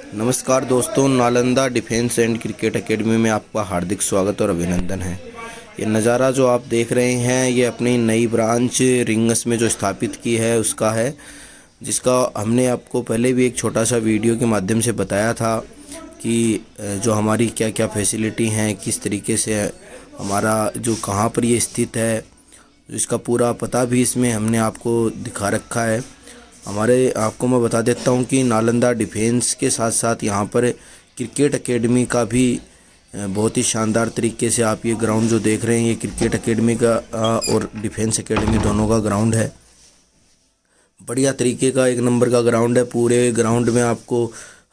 नमस्कार दोस्तों, Nalanda defence and cricket academy में आपका हार्दिक स्वागत और अभिनंदन है। ये नज़ारा जो आप देख रहे हैं ये अपनी नई ब्रांच रिंगस में जो स्थापित की है उसका है, जिसका हमने आपको पहले भी एक छोटा सा वीडियो के माध्यम से बताया था कि जो हमारी क्या क्या फैसिलिटी हैं, किस तरीके से हमारा जो कहाँ पर ये स्थित है, इसका पूरा पता भी इसमें हमने आपको दिखा रखा है। हमारे आपको मैं बता देता हूँ कि नालंदा डिफेंस के साथ साथ यहाँ पर क्रिकेट एकेडमी का भी बहुत ही शानदार तरीके से आप ये ग्राउंड जो देख रहे हैं, ये क्रिकेट एकेडमी का और डिफेंस एकेडमी दोनों का ग्राउंड है। बढ़िया तरीके का एक नंबर का ग्राउंड है। पूरे ग्राउंड में आपको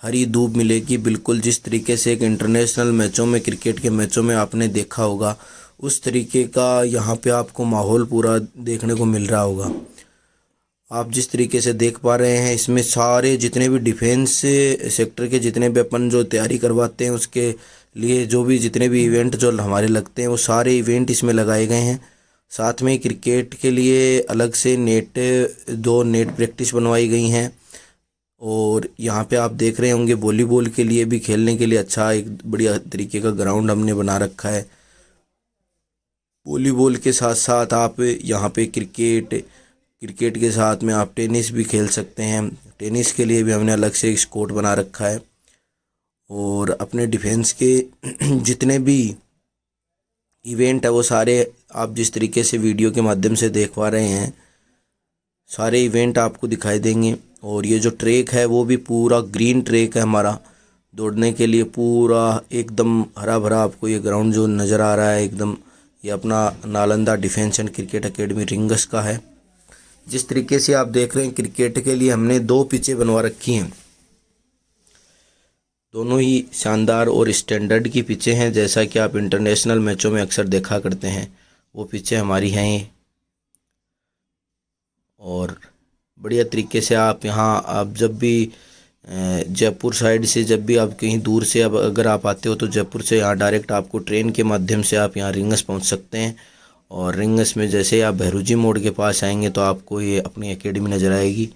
हरी धूप मिलेगी, बिल्कुल जिस तरीके से एक इंटरनेशनल मैचों में, क्रिकेट के मैचों में आपने देखा होगा, उस तरीके का यहाँ पे आपको माहौल पूरा देखने को मिल रहा होगा। आप जिस तरीके से देख पा रहे हैं, इसमें सारे जितने भी डिफेंस सेक्टर के जितने भी अपन जो तैयारी करवाते हैं उसके लिए जो भी जितने भी इवेंट जो हमारे लगते हैं वो सारे इवेंट इसमें लगाए गए हैं। साथ में क्रिकेट के लिए अलग से दो नेट प्रैक्टिस बनवाई गई हैं। और यहाँ पे आप देख रहे होंगे वॉलीबॉल के लिए भी खेलने के लिए अच्छा एक बढ़िया तरीके का ग्राउंड हमने बना रखा है। वॉलीबॉल के साथ साथ आप यहाँ पे क्रिकेट के साथ में आप टेनिस भी खेल सकते हैं। टेनिस के लिए भी हमने अलग से एक कोर्ट बना रखा है। और अपने डिफेंस के जितने भी इवेंट है वो सारे आप जिस तरीके से वीडियो के माध्यम से देख पा रहे हैं, सारे इवेंट आपको दिखाई देंगे। और ये जो ट्रैक है वो भी पूरा ग्रीन ट्रैक है हमारा, दौड़ने के लिए पूरा एकदम हरा भरा आपको ये ग्राउंड जो नज़र आ रहा है एकदम, ये अपना Nalanda defence and cricket academy rings का है। जिस तरीके से आप देख रहे हैं, क्रिकेट के लिए हमने दो पिचें बनवा रखी हैं। दोनों ही शानदार और स्टैंडर्ड की पिचें हैं, जैसा कि आप इंटरनेशनल मैचों में अक्सर देखा करते हैं, वो पिचें हमारी हैं ये। और बढ़िया तरीके से आप जब भी जयपुर साइड से, जब भी आप कहीं दूर से अब अगर आप आते हो तो जयपुर से यहाँ डायरेक्ट आपको ट्रेन के माध्यम से आप यहाँ रिंगस पहुँच सकते हैं। और रिंगस में जैसे आप भैरूजी मोड़ के पास आएंगे तो आपको ये अपनी एकेडमी नज़र आएगी।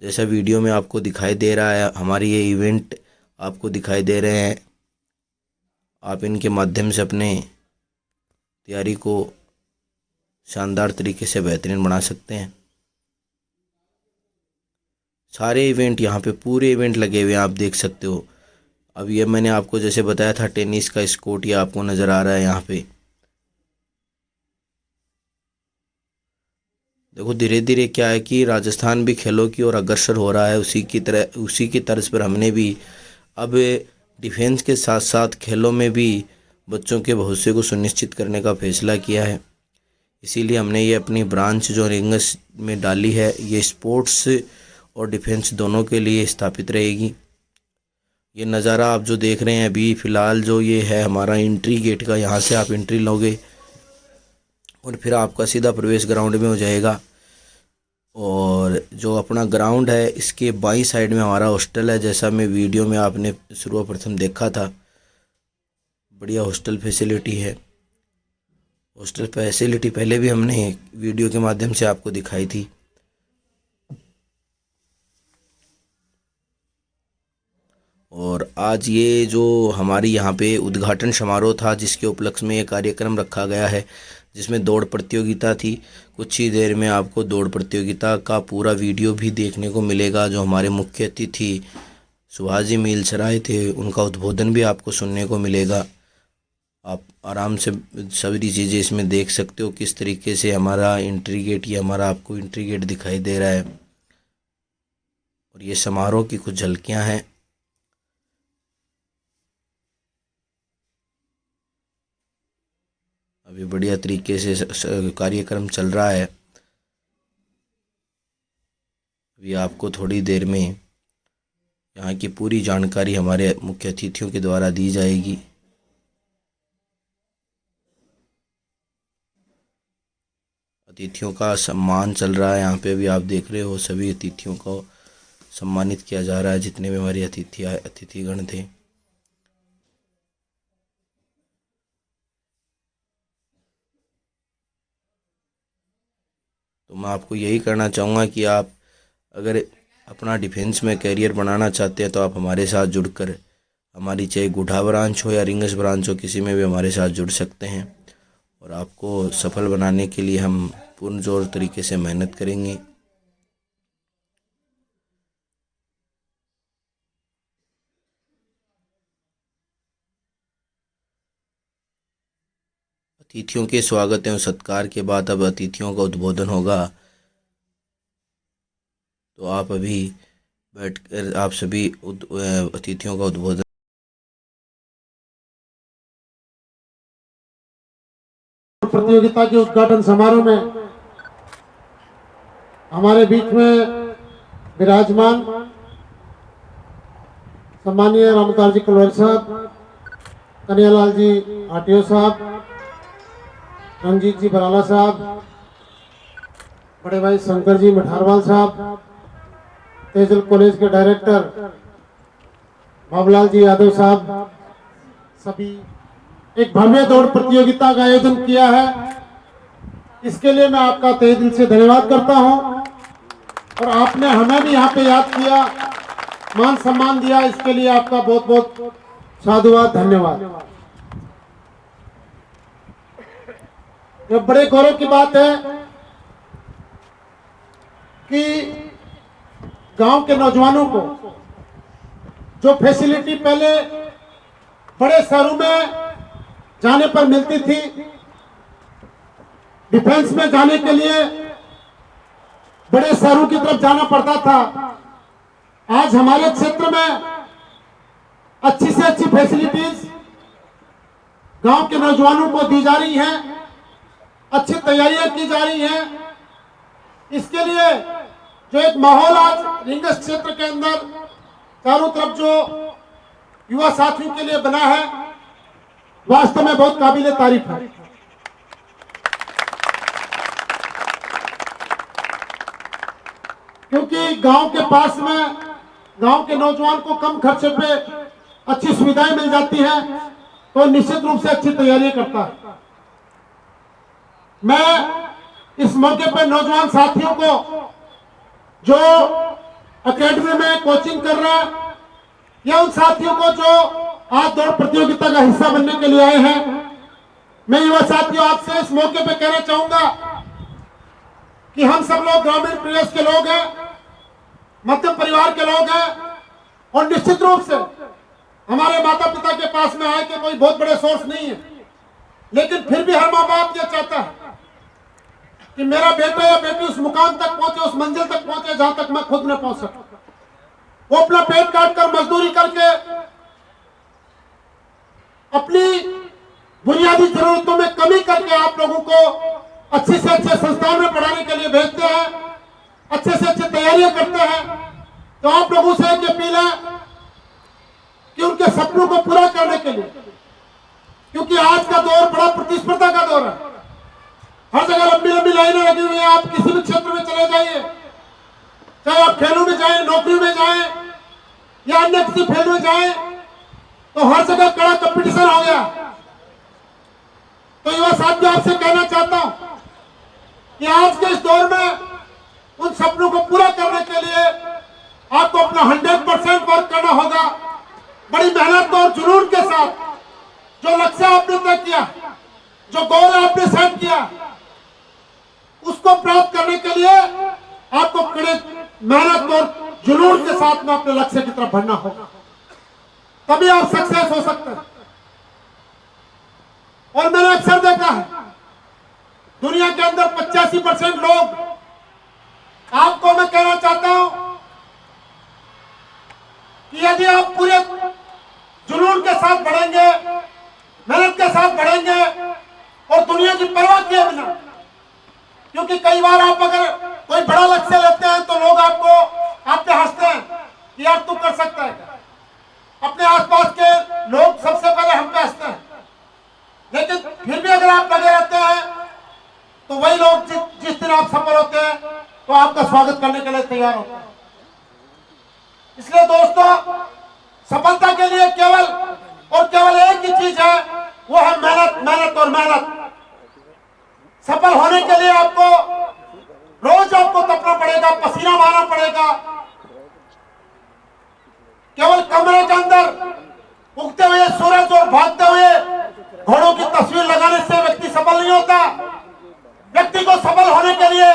जैसा वीडियो में आपको दिखाई दे रहा है, हमारे ये इवेंट आपको दिखाई दे रहे हैं। आप इनके माध्यम से अपने तैयारी को शानदार तरीके से बेहतरीन बना सकते हैं। सारे इवेंट यहाँ पे पूरे इवेंट लगे हुए हैं, आप देख सकते हो। अब ये मैंने आपको जैसे बताया था टेनिस का स्कोर्ट, ये आपको नज़र आ रहा है यहाँ पे। देखो धीरे धीरे क्या है कि राजस्थान भी खेलों की ओर अग्रसर हो रहा है, उसी की तर्ज पर हमने भी अब डिफेंस के साथ साथ खेलों में भी बच्चों के भविष्य को सुनिश्चित करने का फैसला किया है। इसीलिए हमने ये अपनी ब्रांच जो रिंगस में डाली है, ये स्पोर्ट्स और डिफेंस दोनों के लिए स्थापित रहेगी। ये नज़ारा आप जो देख रहे हैं अभी फ़िलहाल जो ये है हमारा एंट्री गेट का, यहाँ से आप एंट्री लोगे और फिर आपका सीधा प्रवेश ग्राउंड में हो जाएगा। और जो अपना ग्राउंड है इसके बाईं साइड में हमारा हॉस्टल है, जैसा मैं वीडियो में आपने सर्वप्रथम देखा था। बढ़िया हॉस्टल फैसिलिटी है। हॉस्टल फैसिलिटी पहले भी हमने वीडियो के माध्यम से आपको दिखाई थी। और आज ये जो हमारी यहाँ पे उद्घाटन समारोह था, जिसके उपलक्ष्य में ये कार्यक्रम रखा गया है, जिसमें दौड़ प्रतियोगिता थी। कुछ ही देर में आपको दौड़ प्रतियोगिता का पूरा वीडियो भी देखने को मिलेगा। जो हमारे मुख्य अतिथि सुभाष जी मीलसराय थे, उनका उद्बोधन भी आपको सुनने को मिलेगा। आप आराम से सभी चीज़ें इसमें देख सकते हो, किस तरीके से हमारा एंट्री गेट, ये हमारा आपको एंट्री गेट दिखाई दे रहा है। और ये समारोह की कुछ झलकियाँ हैं। अभी बढ़िया तरीके से कार्यक्रम चल रहा है। अभी आपको थोड़ी देर में यहाँ की पूरी जानकारी हमारे मुख्य अतिथियों के द्वारा दी जाएगी। अतिथियों का सम्मान चल रहा है यहाँ पे, अभी आप देख रहे हो सभी अतिथियों को सम्मानित किया जा रहा है, जितने भी हमारे अतिथिगण थे। तो मैं आपको यही करना चाहूँगा कि आप अगर अपना डिफेंस में करियर बनाना चाहते हैं तो आप हमारे साथ जुड़कर हमारी चाहे गुढ़ा ब्रांच हो या रिंगस ब्रांच हो, किसी में भी हमारे साथ जुड़ सकते हैं और आपको सफल बनाने के लिए हम पुरजोर तरीके से मेहनत करेंगे। अतिथियों के स्वागत एवं सत्कार के बाद अब अतिथियों का उद्बोधन होगा, तो आप अभी बैठकर आप सभी अतिथियों का उद्बोधन। प्रतियोगिता के उद्घाटन समारोह में हमारे बीच में विराजमान सम्मानीय रामतार जी कलवारी साहब, कन्हैयालाल जी आटियो साहब, रंजीत जी बराला साहब, बड़े भाई शंकर जी मिठारवाल साहब, तेजल कॉलेज के डायरेक्टर बाबूलाल जी यादव साहब, सभी एक भव्य दौड़ प्रतियोगिता का आयोजन किया है। इसके लिए मैं आपका तहे दिल से धन्यवाद करता हूं और आपने हमें भी यहाँ पे याद किया, मान सम्मान दिया, इसके लिए आपका बहुत बहुत साधुवाद, धन्यवाद। यह बड़े गौरव की बात है कि गांव के नौजवानों को जो फैसिलिटी पहले बड़े शहरों में जाने पर मिलती थी, डिफेंस में जाने के लिए बड़े शहरों की तरफ जाना पड़ता था, आज हमारे क्षेत्र में अच्छी से अच्छी फैसिलिटीज गांव के नौजवानों को दी जा रही हैं, अच्छी तैयारियां की जा रही हैं। इसके लिए जो एक माहौल आज रिंगस क्षेत्र के अंदर चारों तरफ जो युवा साथियों के लिए बना है, वास्तव में बहुत काबिले तारीफ है। क्योंकि गांव के पास में गांव के नौजवान को कम खर्चे पे अच्छी सुविधाएं मिल जाती हैं, तो निश्चित रूप से अच्छी तैयारी करता है। मैं इस मौके पर नौजवान साथियों को जो एकेडमी में कोचिंग कर रहे हैं या उन साथियों को जो आज दौड़ प्रतियोगिता का हिस्सा बनने के लिए आए हैं, मैं युवा साथियों आपसे इस मौके पर कहना चाहूंगा कि हम सब लोग ग्रामीण प्रदेश के लोग हैं, मध्यम परिवार के लोग हैं और निश्चित रूप से हमारे माता पिता के पास में आए के कोई बहुत बड़े सोर्स नहीं है, लेकिन फिर भी हर माँ बाप ये चाहता है कि मेरा बेटा या बेटी उस मुकाम तक पहुंचे, उस मंजिल तक पहुंचे जहां तक मैं खुद न पहुंच सकूं। वो अपना पेट काट कर मजदूरी करके अपनी बुनियादी जरूरतों में कमी करके आप लोगों को अच्छे से अच्छे संस्थान में पढ़ाने के लिए भेजते हैं, अच्छे से अच्छी तैयारियां करते हैं। तो आप लोगों से एक अपील है कि उनके सपनों को पूरा करने के लिए, क्योंकि आज का दौर बड़ा प्रतिस्पर्धा का दौर है, हर जगह लंबी लंबी लाइनें लगी हुई है। आप किसी भी क्षेत्र में चले जाइए, चाहे आप खेलों में जाएं, नौकरी में जाएं या अन्य किसी फील्ड में जाएं, तो हर जगह कड़ा कंपटीशन हो गया। तो युवा साथियों आपसे कहना चाहता हूं कि आज के इस दौर में उन सपनों को पूरा करने के लिए आपको अपना 100% वर्क करना होगा। बड़ी मेहनत और जुनून के साथ जो लक्ष्य आपने तय किया, जो गोल आपने सेट किया, उसको प्राप्त करने के लिए आपको कड़े मेहनत और जुनून के साथ में अपने लक्ष्य की तरफ बढ़ना होगा, तभी आप सक्सेस हो सकते हैं। और मैंने अक्सर देखा है दुनिया के अंदर 85% लोग, आपको मैं कहना चाहता हूं कि यदि आप पूरे जुनून के साथ बढ़ेंगे, मेहनत के साथ बढ़ेंगे और दुनिया की परवाह किए बिना, क्योंकि कई बार आप अगर कोई बड़ा लक्ष्य लेते हैं तो लोग आप पे हंसते हैं कि यार तू कर सकता है। अपने आसपास के लोग सबसे पहले हम पे हंसते हैं, लेकिन फिर भी अगर आप लगे रहते हैं तो वही लोग जिस दिन आप सफल होते हैं तो आपका स्वागत करने के लिए तैयार होते हैं। इसलिए दोस्तों, सफलता के लिए केवल एक ही चीज है, वो है मेहनत, मेहनत और मेहनत। सफल होने के लिए आपको रोज आपको तपना पड़ेगा, पसीना बहाना पड़ेगा, केवल कमरे के अंदर उगते हुए सूरज और भागते हुए घोड़ों की तस्वीर लगाने से व्यक्ति सफल नहीं होता। व्यक्ति को सफल होने के लिए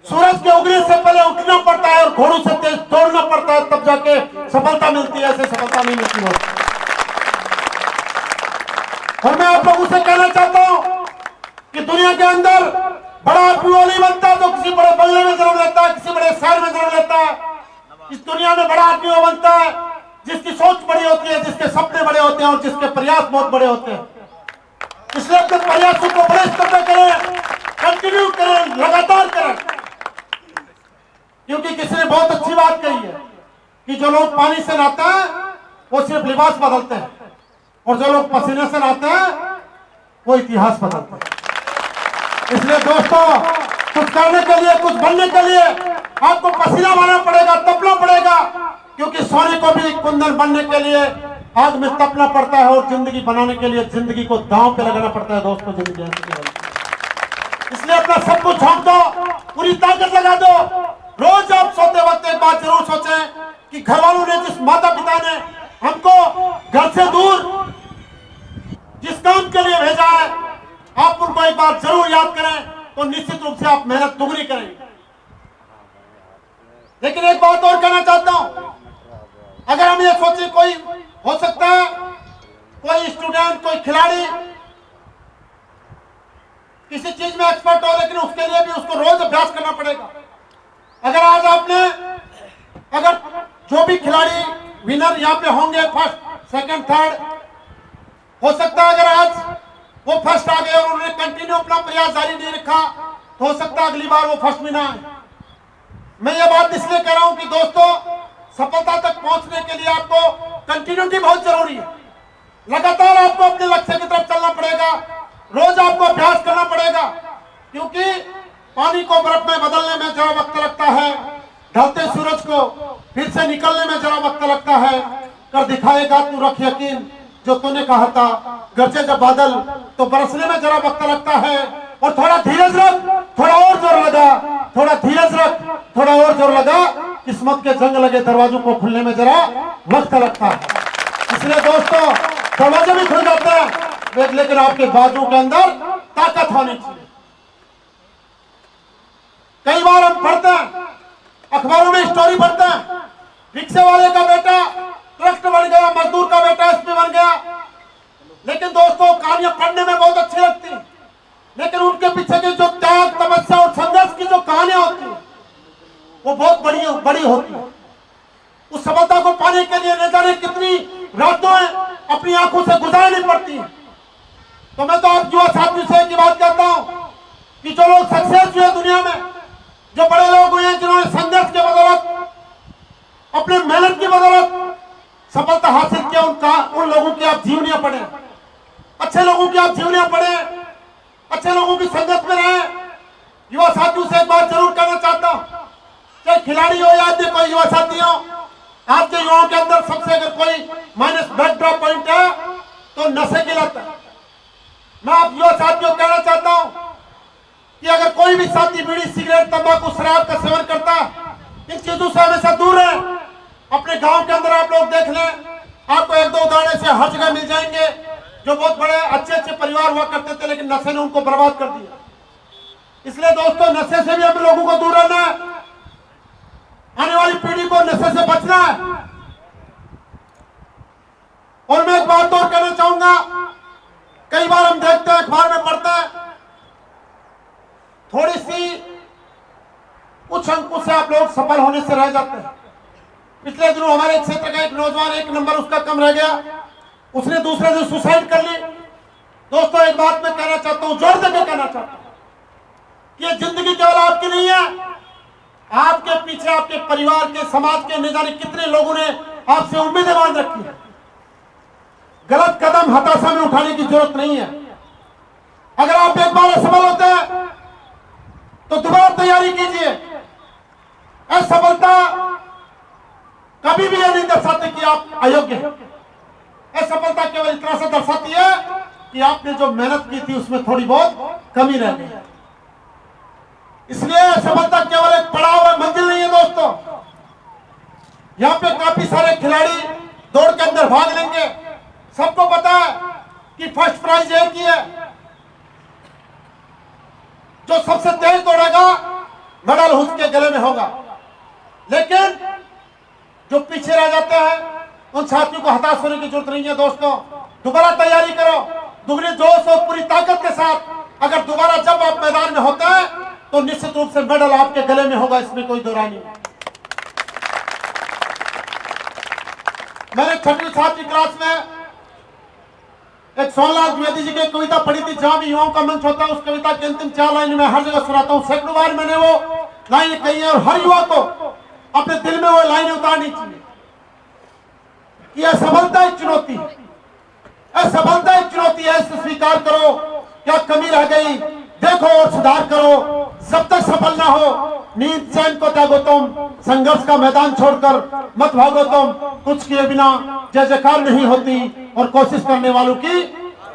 सूरज के उगने से पहले उठना पड़ता है और घोड़ों से तेज दौड़ना पड़ता है, तब जाके सफलता मिलती है। ऐसे सफलता नहीं मिलती होती। और मैं आप लोगों से कहना चाहता हूं कि दुनिया के अंदर बड़ा आदमी वो नहीं बनता जो किसी बड़े बंगले में जन्म लेता है, किसी बड़े शहर में जन्म लेता है। इस दुनिया में बड़ा आदमी वो बनता है जिसकी सोच बड़ी होती है, जिसके सपने बड़े होते हैं और जिसके प्रयास बहुत बड़े होते हैं। इसलिए अपने प्रयासों को बड़े स्तर पर करें, कंटिन्यू करें, लगातार करें। क्योंकि किसी ने बहुत अच्छी बात कही है कि जो लोग पानी से नहाते हैं वो सिर्फ लिबास बदलते हैं, और जो लोग पसीने से नहाते हैं वो इतिहास बदलते हैं। इसलिए दोस्तों, कुछ करने के लिए, कुछ बनने के लिए आपको पसीना बहाना पड़ेगा, तपना पड़ेगा। क्योंकि सोने को भी कुंदन बनने के लिए आग में तपना पड़ता है, और जिंदगी बनाने के लिए जिंदगी को दांव पे लगाना पड़ता है। दोस्तों, जिंदगी ऐसी बनती है। इसलिए अपना सब कुछ झोंक दो, पूरी ताकत लगा दो। रोज आप सोते वक्त एक बात जरूर सोचें कि घर वालों ने, जिस माता पिता ने हमको घर से दूर जिस काम के लिए भेजा है, आप उनको एक बार जरूर याद करें, तो निश्चित रूप से आप मेहनत दुगनी करेंगे। लेकिन एक बात और कहना चाहता हूं, अगर हम ये सोचे, कोई हो सकता है कोई स्टूडेंट, कोई खिलाड़ी किसी चीज में एक्सपर्ट हो, लेकिन उसके लिए भी उसको रोज अभ्यास करना पड़ेगा। अगर आज आपने, अगर जो भी खिलाड़ी विनर यहाँ पे होंगे, फर्स्ट, सेकंड, थर्ड, हो सकता है अगर आज वो फर्स्ट आ गए और उन्होंने कंटिन्यू अपना प्रयास जारी नहीं रखा, तो हो सकता है अगली बार वो फर्स्ट में ना आए। मैं ये बात इसलिए कह रहा हूं कि दोस्तों, सफलता तक पहुंचने के लिए आपको कंटिन्यूटी बहुत जरूरी है। लगातार आपको अपने लक्ष्य की तरफ चलना पड़ेगा, रोज आपको अभ्यास करना पड़ेगा। क्योंकि पानी को बर्फ में बदलने में जरा वक्त लगता है, ढलते सूरज को फिर से निकलने में जरा वक्त लगता है। कर दिखाएगा तू, रख यकीन, जो तूने कहा था। गरजे जब बादल तो बरसने में जरा वक्त लगता है। और थोड़ा धीरज रख, थोड़ा और जोर लगा, थोड़ा धीरज रख, थोड़ा और जोर लगा। किस्मत के जंग लगे दरवाजों को खुलने में जरा वक्त लगता है। इसलिए दोस्तों, दरवाजे भी खुल जाते हैं, लेकिन आपके बाजू के अंदर ताकत होनी चाहिए। कई बार हम पढ़ते हैं, अखबारों में स्टोरी पढ़ते हैं, रिक्शे वाले का बेटा ट्रस्ट बन गया, मजदूर का बेटा एसपी बन गया। लेकिन दोस्तों, कहानियां पढ़ने में बहुत अच्छी लगती हैं, लेकिन उनके पीछे की जो त्याग, तपस्या और संघर्ष की जो कहानियां होती हैं, वो बहुत बड़ी होती है। उस सफलता को पाने के लिए न जाने कितनी रातों अपनी आंखों से गुजारनी पड़ती है। तो मैं तो आप युवा साथियों से एक बात कहता हूं कि जो लोग सक्सेस हुए दुनिया में, जो बड़े लोग हुए जिन्होंने संघर्ष के बदौलत, अपने मेहनत की बदौलत सफलता हासिल किया, उन लोगों की आप जीवनियां पढ़े, अच्छे लोगों की आप जीवनियां पढ़े, अच्छे लोगों की संगत में रहे। युवा साथियों से एक बात जरूर कहना चाहता हूं, चाहे खिलाड़ी हो या अन्य कोई युवा साथी हो, आपके युवाओं के अंदर सबसे अगर कोई माइनस बैकड्रॉप पॉइंट है तो नशे की लत है। मैं आप युवा साथियों को कहना चाहता हूं कि अगर कोई भी साथी बीड़ी, सिगरेट, तंबाकू, शराब का सेवन करता है, इन चीजों से हमेशा दूर रहे। अपने गांव के अंदर आप लोग देख लें, आपको एक दो उदाहरण से हर जगह मिल जाएंगे, जो बहुत बड़े अच्छे अच्छे परिवार हुआ करते थे, लेकिन नशे ने उनको बर्बाद कर दिया। इसलिए दोस्तों, नशे से भी हम लोगों को दूर रहना है, आने वाली पीढ़ी को नशे से बचना है। और मैं एक बात और कहना चाहूंगा, कई बार हम देखते हैं, अखबार में पढ़ते हैं, थोड़ी सी कुछ अंकों से आप लोग सफल होने से रह जाते हैं। पिछले दिनों हमारे क्षेत्र का एक नौजवान, एक नंबर उसका कम रह गया, उसने दूसरे दिन सुसाइड कर ली। दोस्तों, एक बात मैं कहना चाहता हूं, जोर देकर कहना चाहता हूं कि ये जिंदगी केवल आपकी नहीं है, आपके पीछे आपके परिवार के, समाज के न जाने कितने लोगों ने आपसे उम्मीदें बांध रखी है। गलत कदम हताशा में उठाने की जरूरत नहीं है। अगर आप एक बार असफल होते हैं तो दोबारा तैयारी कीजिए। असफलता कभी भी यह नहीं दर्शाती कि आप अयोग्य हैं। असफलता केवल इतना सा दर्शाती है कि आपने जो मेहनत की थी उसमें थोड़ी बहुत कमी रह गई। इसलिए असफलता केवल एक पड़ाव है, मंजिल नहीं है दोस्तों। यहाँ पे काफी सारे खिलाड़ी दौड़ के अंदर भाग लेंगे। सबको पता है कि फर्स्ट प्राइज एक ही है, जो सबसे तेज दौड़ेगा मेडल उसके गले में होगा। लेकिन जो पीछे रह जाते हैं उन साथियों को हताश होने की जरूरत नहीं है। दोस्तों, दोबारा तैयारी करो, दुगनी जोश और पूरी ताकत के साथ। अगर दोबारा जब आप मैदान में होते हैं तो निश्चित रूप से मेडल आपके गले में होगा, इसमें कोई दो राय नहीं। मैंने 6वीं 7वीं क्लास में एक सोनलाल द्विवेदी जी की कविता पढ़ी थी, जहां भी युवाओं का मंच होता है। उस कविता की अंतिम 4 लाइन में हर जगह सुनाता हूं। सैकड़ों बार मैंने वो लाइन कही है और हर युवा को अपने दिल में वो लाइनें उतारनी चाहिए कि असफलता एक चुनौती है, असफलता एक चुनौती है, इसे स्वीकार करो। क्या कमी रह गई देखो और सुधार करो। जब तक सफल ना हो नींद चैन को त्यागो तुम, संघर्ष का मैदान छोड़कर मत भागो तुम। कुछ किए बिना जय जयकार नहीं होती और कोशिश करने वालों की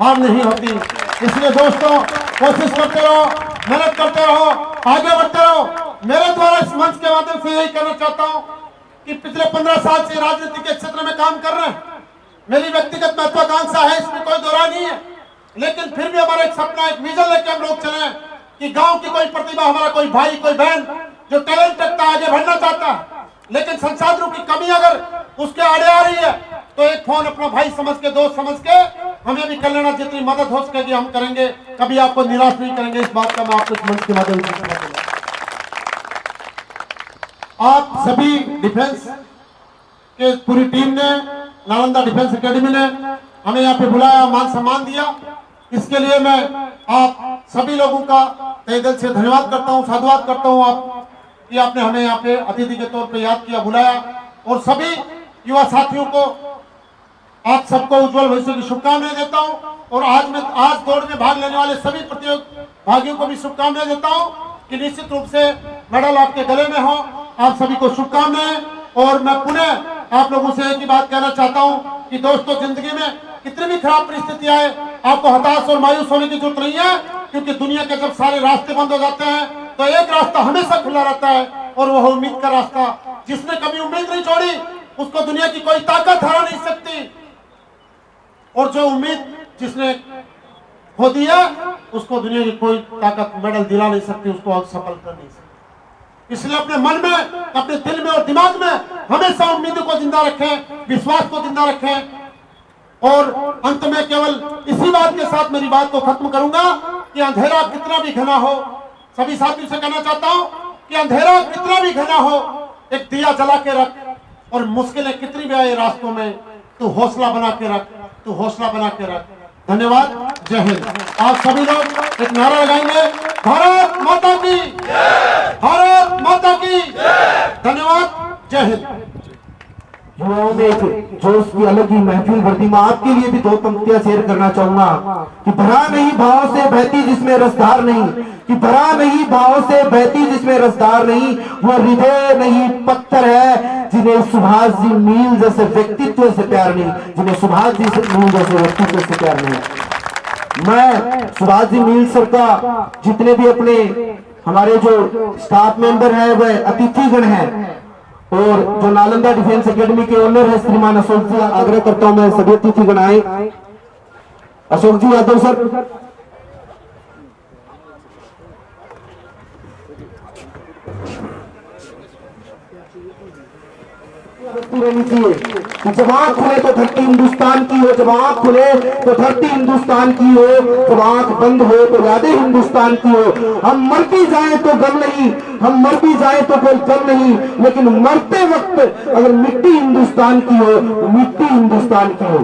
हार नहीं होती। इसलिए दोस्तों, कोशिश करते रहो, मेहनत करते रहो, आगे बढ़ते रहो। मेरे द्वारा इस मंच के माध्यम से यही कहना चाहता हूं कि पिछले 15 साल से राजनीति के क्षेत्र में काम कर रहे हैं। मेरी व्यक्तिगत महत्वाकांक्षा है, इसमें कोई दो राय नहीं है। लेकिन फिर भी हमारा एक सपना, एक विजन लेके हम लोग चले कि गांव की कोई प्रतिभा, हमारा कोई भाई, कोई बहन जो टैलेंट रखता है, आगे बढ़ना चाहता है, लेकिन संसाधनों की कमी अगर उसके आड़े आ रही है तो एक फोन अपना भाई समझ के, दोस्त समझ के हमें भी कर लेना। जितनी मदद हो सकेगी हम करेंगे, कभी आपको निराश नहीं करेंगे। इस बात का मैं आपको इस मंच के माध्यम से आप सभी डिफेंस के पूरी टीम ने, नालंदा डिफेंस एकेडमी ने हमें यहाँ पे बुलाया, मान सम्मान दिया। इसके लिए मैं आप सभी लोगों का तहे दिल से धन्यवाद करता हूँ, साधुवाद करता हूँ आप कि आपने हमें यहाँ पे अतिथि के तौर पे याद किया, बुलाया। और सभी युवा साथियों को, आप सबको उज्जवल भविष्य की शुभकामनाएं देता हूँ। और आज दौड़ में भाग लेने वाले सभी प्रतियोगियों को भी शुभकामनाएं देता हूँ कि निश्चित रूप से मेडल आपके गले में हो। आप सभी को शुभकामनाएं। और मैं पुनः आप लोगों से एक ही बात कहना चाहता हूँ कि दोस्तों, जिंदगी में कितनी भी खराब परिस्थिति आए आपको हताश और मायूस होने की जरूरत नहीं है, क्योंकि दुनिया के जब सारे रास्ते बंद हो जाते हैं तो एक रास्ता हमेशा खुला रहता है, और वो है उम्मीद का रास्ता। जिसने कभी उम्मीद नहीं छोड़ी उसको दुनिया की कोई ताकत हरा नहीं सकती, और जो उम्मीद जिसने खो दिया उसको दुनिया की कोई ताकत मेडल दिला नहीं सकती, उसको सफल कर नहीं सकती। इसलिए अपने मन में, अपने दिल में और दिमाग में हमेशा उम्मीद को जिंदा रखें, विश्वास को जिंदा रखें। और अंत में केवल इसी बात के साथ मेरी बात को खत्म करूंगा कि अंधेरा कितना भी घना हो, सभी साथियों से कहना चाहता हूं कि अंधेरा कितना भी घना हो, एक दिया जला के रख। और मुश्किलें कितनी भी आए रास्तों में, तू हौसला बना के रख, तू हौसला बना के रख। धन्यवाद, जय हिंद। आप सभी लोग एक नारा लगाएंगे, भारत माता की, भारत माता की। धन्यवाद, जय हिंद। युवाओं में एक जोश की अलग ही महफिल भरती। मैं आपके लिए भी 2 पंक्तियां शेयर करना चाहूंगा कि भरा नहीं भाव से बहती जिसमें रसधार नहीं, कि भरा नहीं भाव से बहती जिसमें रसधार नहीं, वो हृदय नहीं पत्थर है जिन्हें सुभाष जी मील जैसे व्यक्तित्व से प्यार नहीं, जिन्हें सुभाष जी से मील जैसे व्यक्तित्व से प्यार नहीं। मैं सुभाष जी मील सर का, जितने भी अपने हमारे जो स्टाफ मेंबर है वह अतिथिगण है, और जो नालंदा डिफेंस एकेडमी के ओनर है श्रीमान अशोक जी, आग्रह करता हूं मैं सभी अतिथिगण आए। अशोक जी यादव सर, रहनी चाहिए कि जब आंख खुले तो धरती हिंदुस्तान की हो, जब आंख खुले तो धरती हिंदुस्तान की हो, जब आंख बंद हो तो यादें हिंदुस्तान की हो। हम मर भी जाए तो गम नहीं, हम मर भी जाए तो कोई गम नहीं, लेकिन मरते वक्त अगर मिट्टी हिंदुस्तान की हो, मिट्टी हिंदुस्तान की हो।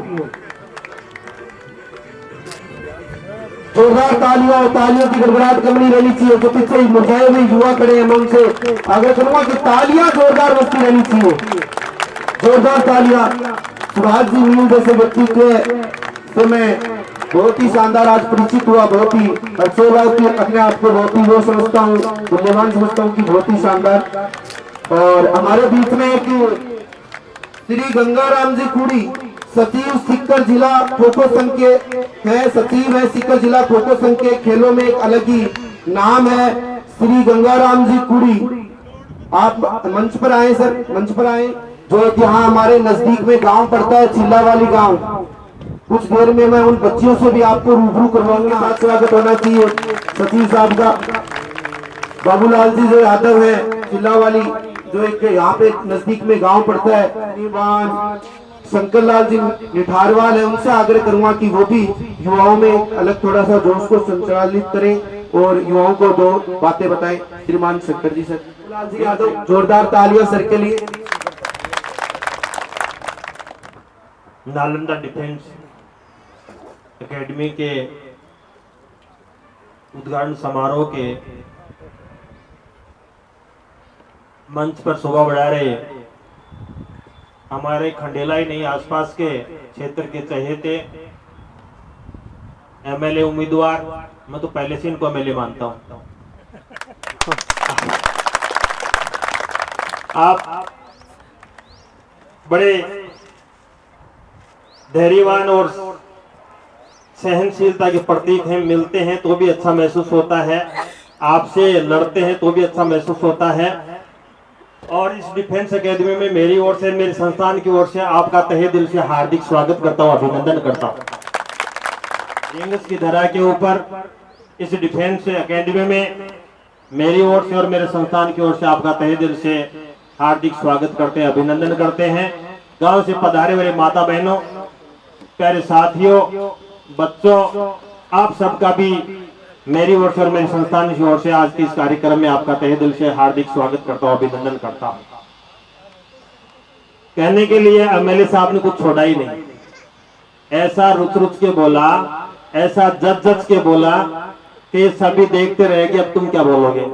जोरदार तालियों, तालियों की गड़गड़ाहट कम नहीं रहनी चाहिए। जो पीछे मुरझाए हुए युवा खड़े हैं मैं उनसे आग्रह करूंगा कि तालियां जोरदार बजती रहनी चाहिए, जोरदार तालियां। सुभाष जी मील जैसे व्यक्तित्व से मैं बहुत ही शानदार आज परिचित हुआ, बहुत ही अच्छे बात की, अपने आप को बहुत ही वो समझता हूँ, मूल्यवान समझता हूँ कि बहुत ही शानदार। और हमारे बीच में एक श्री गंगाराम जी कुड़ी, सचिव सीकर जिला खो-खो संघ के हैं, सचिव है सीकर जिला खो-खो संघ के। खेलों में एक अलग ही नाम है श्री गंगाराम जी कुड़ी। आप मंच पर आए सर, मंच पर आए। जो यहाँ हमारे नजदीक में गांव पड़ता है, चिल्ला वाली गांव। कुछ देर में मैं उन बच्चियों से भी आपको रूबरू करवाऊंगा। साथ स्वागत होना चाहिए सचिव साहब का। बाबूलाल जी जो यादव है चिल्ला वाली, जो एक यहाँ पे नजदीक में गांव पड़ता है, शंकर लाल जी निठारवाल है, उनसे आग्रह करूंगा कि वो भी युवाओं में अलग थोड़ा सा जोश को संचालित करें और युवाओं को दो बातें बताएं। श्रीमान शंकर जी, सर बाबूलाल जी यादव, जोरदार तालियां सर के लिए। नालंदा डिफेंस एकेडमी के उद्घाटन समारोह के मंच पर शोभा बढ़ा रहे हमारे खंडेला ही नहीं आसपास के क्षेत्र के चहेते एमएलए उम्मीदवार, मैं तो पहले से इनको एमएलए मानता हूं। आप बड़े धैर्यवान और सहनशीलता के प्रतीक हैं। मिलते हैं तो भी अच्छा महसूस होता है, आपसे लड़ते हैं तो भी अच्छा महसूस होता है। और इस डिफेंस एकेडमी में मेरी ओर से, मेरे संस्थान की ओर से आपका तहे दिल से हार्दिक स्वागत करता हूं, अभिनंदन करता हूं। रिंग्स की धरा के ऊपर इस डिफेंस एकेडमी में मेरी ओर से और मेरे संस्थान की ओर से आपका तहे दिल से हार्दिक स्वागत करते हैं, अभिनंदन करते हैं। गांव से पधारे हुए माता बहनों, प्यारे साथियों, बच्चों, आप सबका भी मेरी ओर से और मेरे संस्थान की ओर से आज के इस कार्यक्रम में आपका तहे दिल से हार्दिक स्वागत करता हूं, अभिनंदन करता हूं। कहने के लिए एमएलए साहब ने कुछ छोड़ा ही नहीं, ऐसा रुच के बोला, ऐसा जज के बोला कि सभी देखते रहे कि अब तुम क्या बोलोगे।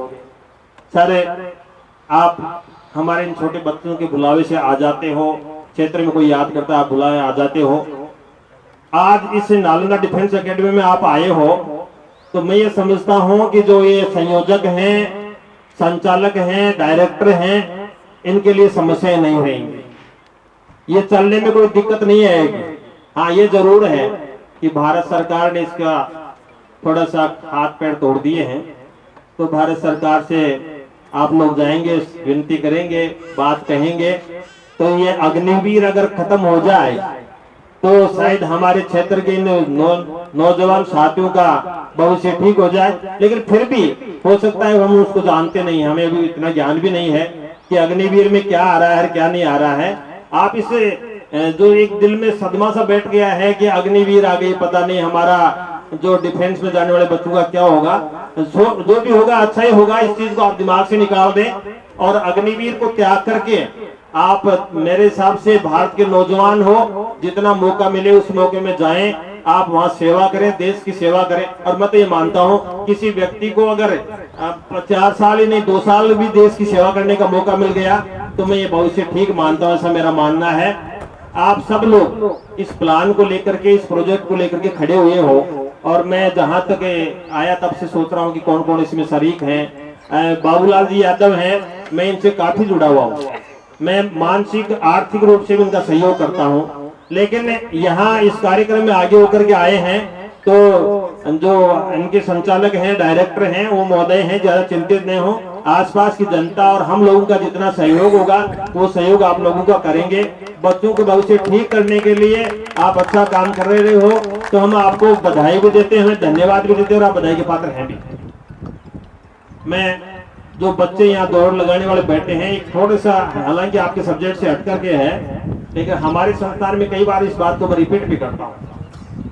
सर, आप हमारे इन छोटे बच्चों के बुलावे से आ जाते हो, क्षेत्र में कोई याद करता है आप बुलावे आ जाते हो। आज इस नालंदा डिफेंस एकेडमी में आप आए हो तो मैं ये समझता हूं कि जो ये संयोजक हैं, संचालक हैं, डायरेक्टर हैं, इनके लिए समस्याएं नहीं रहेंगी, ये चलने में कोई दिक्कत नहीं आएगी। हाँ, ये जरूर है कि भारत सरकार ने इसका थोड़ा सा हाथ पैर तोड़ दिए हैं, तो भारत सरकार से आप लोग जाएंगे, विनती करेंगे, बात कहेंगे, तो ये अग्निवीर अगर खत्म हो जाए तो शायद हमारे क्षेत्र के नौजवान साथियों का भविष्य ठीक हो जाए। लेकिन फिर भी हो सकता है हम उसको जानते नहीं, हमें अभी इतना ज्ञान भी नहीं है कि अग्निवीर में क्या आ रहा है क्या नहीं आ रहा है। आप इसे जो एक दिल में सदमा सा बैठ गया है कि अग्निवीर आ गई, पता नहीं हमारा जो डिफेंस में जाने वाले बच्चों का क्या होगा, जो भी होगा अच्छा ही होगा, इस चीज को आप दिमाग से निकाल दें और अग्निवीर को त्याग करके आप मेरे हिसाब से भारत के नौजवान हो, जितना मौका मिले उस मौके में जाएं, आप वहां सेवा करें, देश की सेवा करें। और मैं तो ये मानता हूं किसी व्यक्ति को अगर 4 साल ही नहीं 2 साल भी देश की सेवा करने का मौका मिल गया तो मैं ये भविष्य ठीक मानता हूं, ऐसा मेरा मानना है। आप सब लोग इस प्लान को लेकर के, इस प्रोजेक्ट को लेकर के खड़े हुए हो और मैं जहां तक आया तब से सोच रहा हूं कि कौन कौन इसमें शरीक हैं। बाबूलाल जी यादव हैं, मैं इनसे काफी जुड़ा हुआ हूं, मैं मानसिक आर्थिक रूप से भी इनका सहयोग करता हूं, लेकिन यहाँ इस कार्यक्रम में आगे होकर के आए हैं तो जो इनके संचालक हैं, डायरेक्टर हैं, वो महोदय हैं, ज्यादा चिंतित नहीं हो। आसपास की जनता और हम लोगों का जितना सहयोग होगा वो सहयोग आप लोगों का करेंगे। बच्चों को भविष्य ठीक करने के लिए आप अच्छा काम कर रहे हो तो हम आपको बधाई भी देते हैं, धन्यवाद भी देते हैं और आप बधाई के पात्र हैं भी। मैं जो बच्चे यहाँ दौड़ लगाने वाले बैठे हैं, एक थोड़ा सा हालांकि आपके सब्जेक्ट से हट करके है, लेकिन हमारे संस्थान में कई बार इस बात को मैं रिपीट भी करता हूँ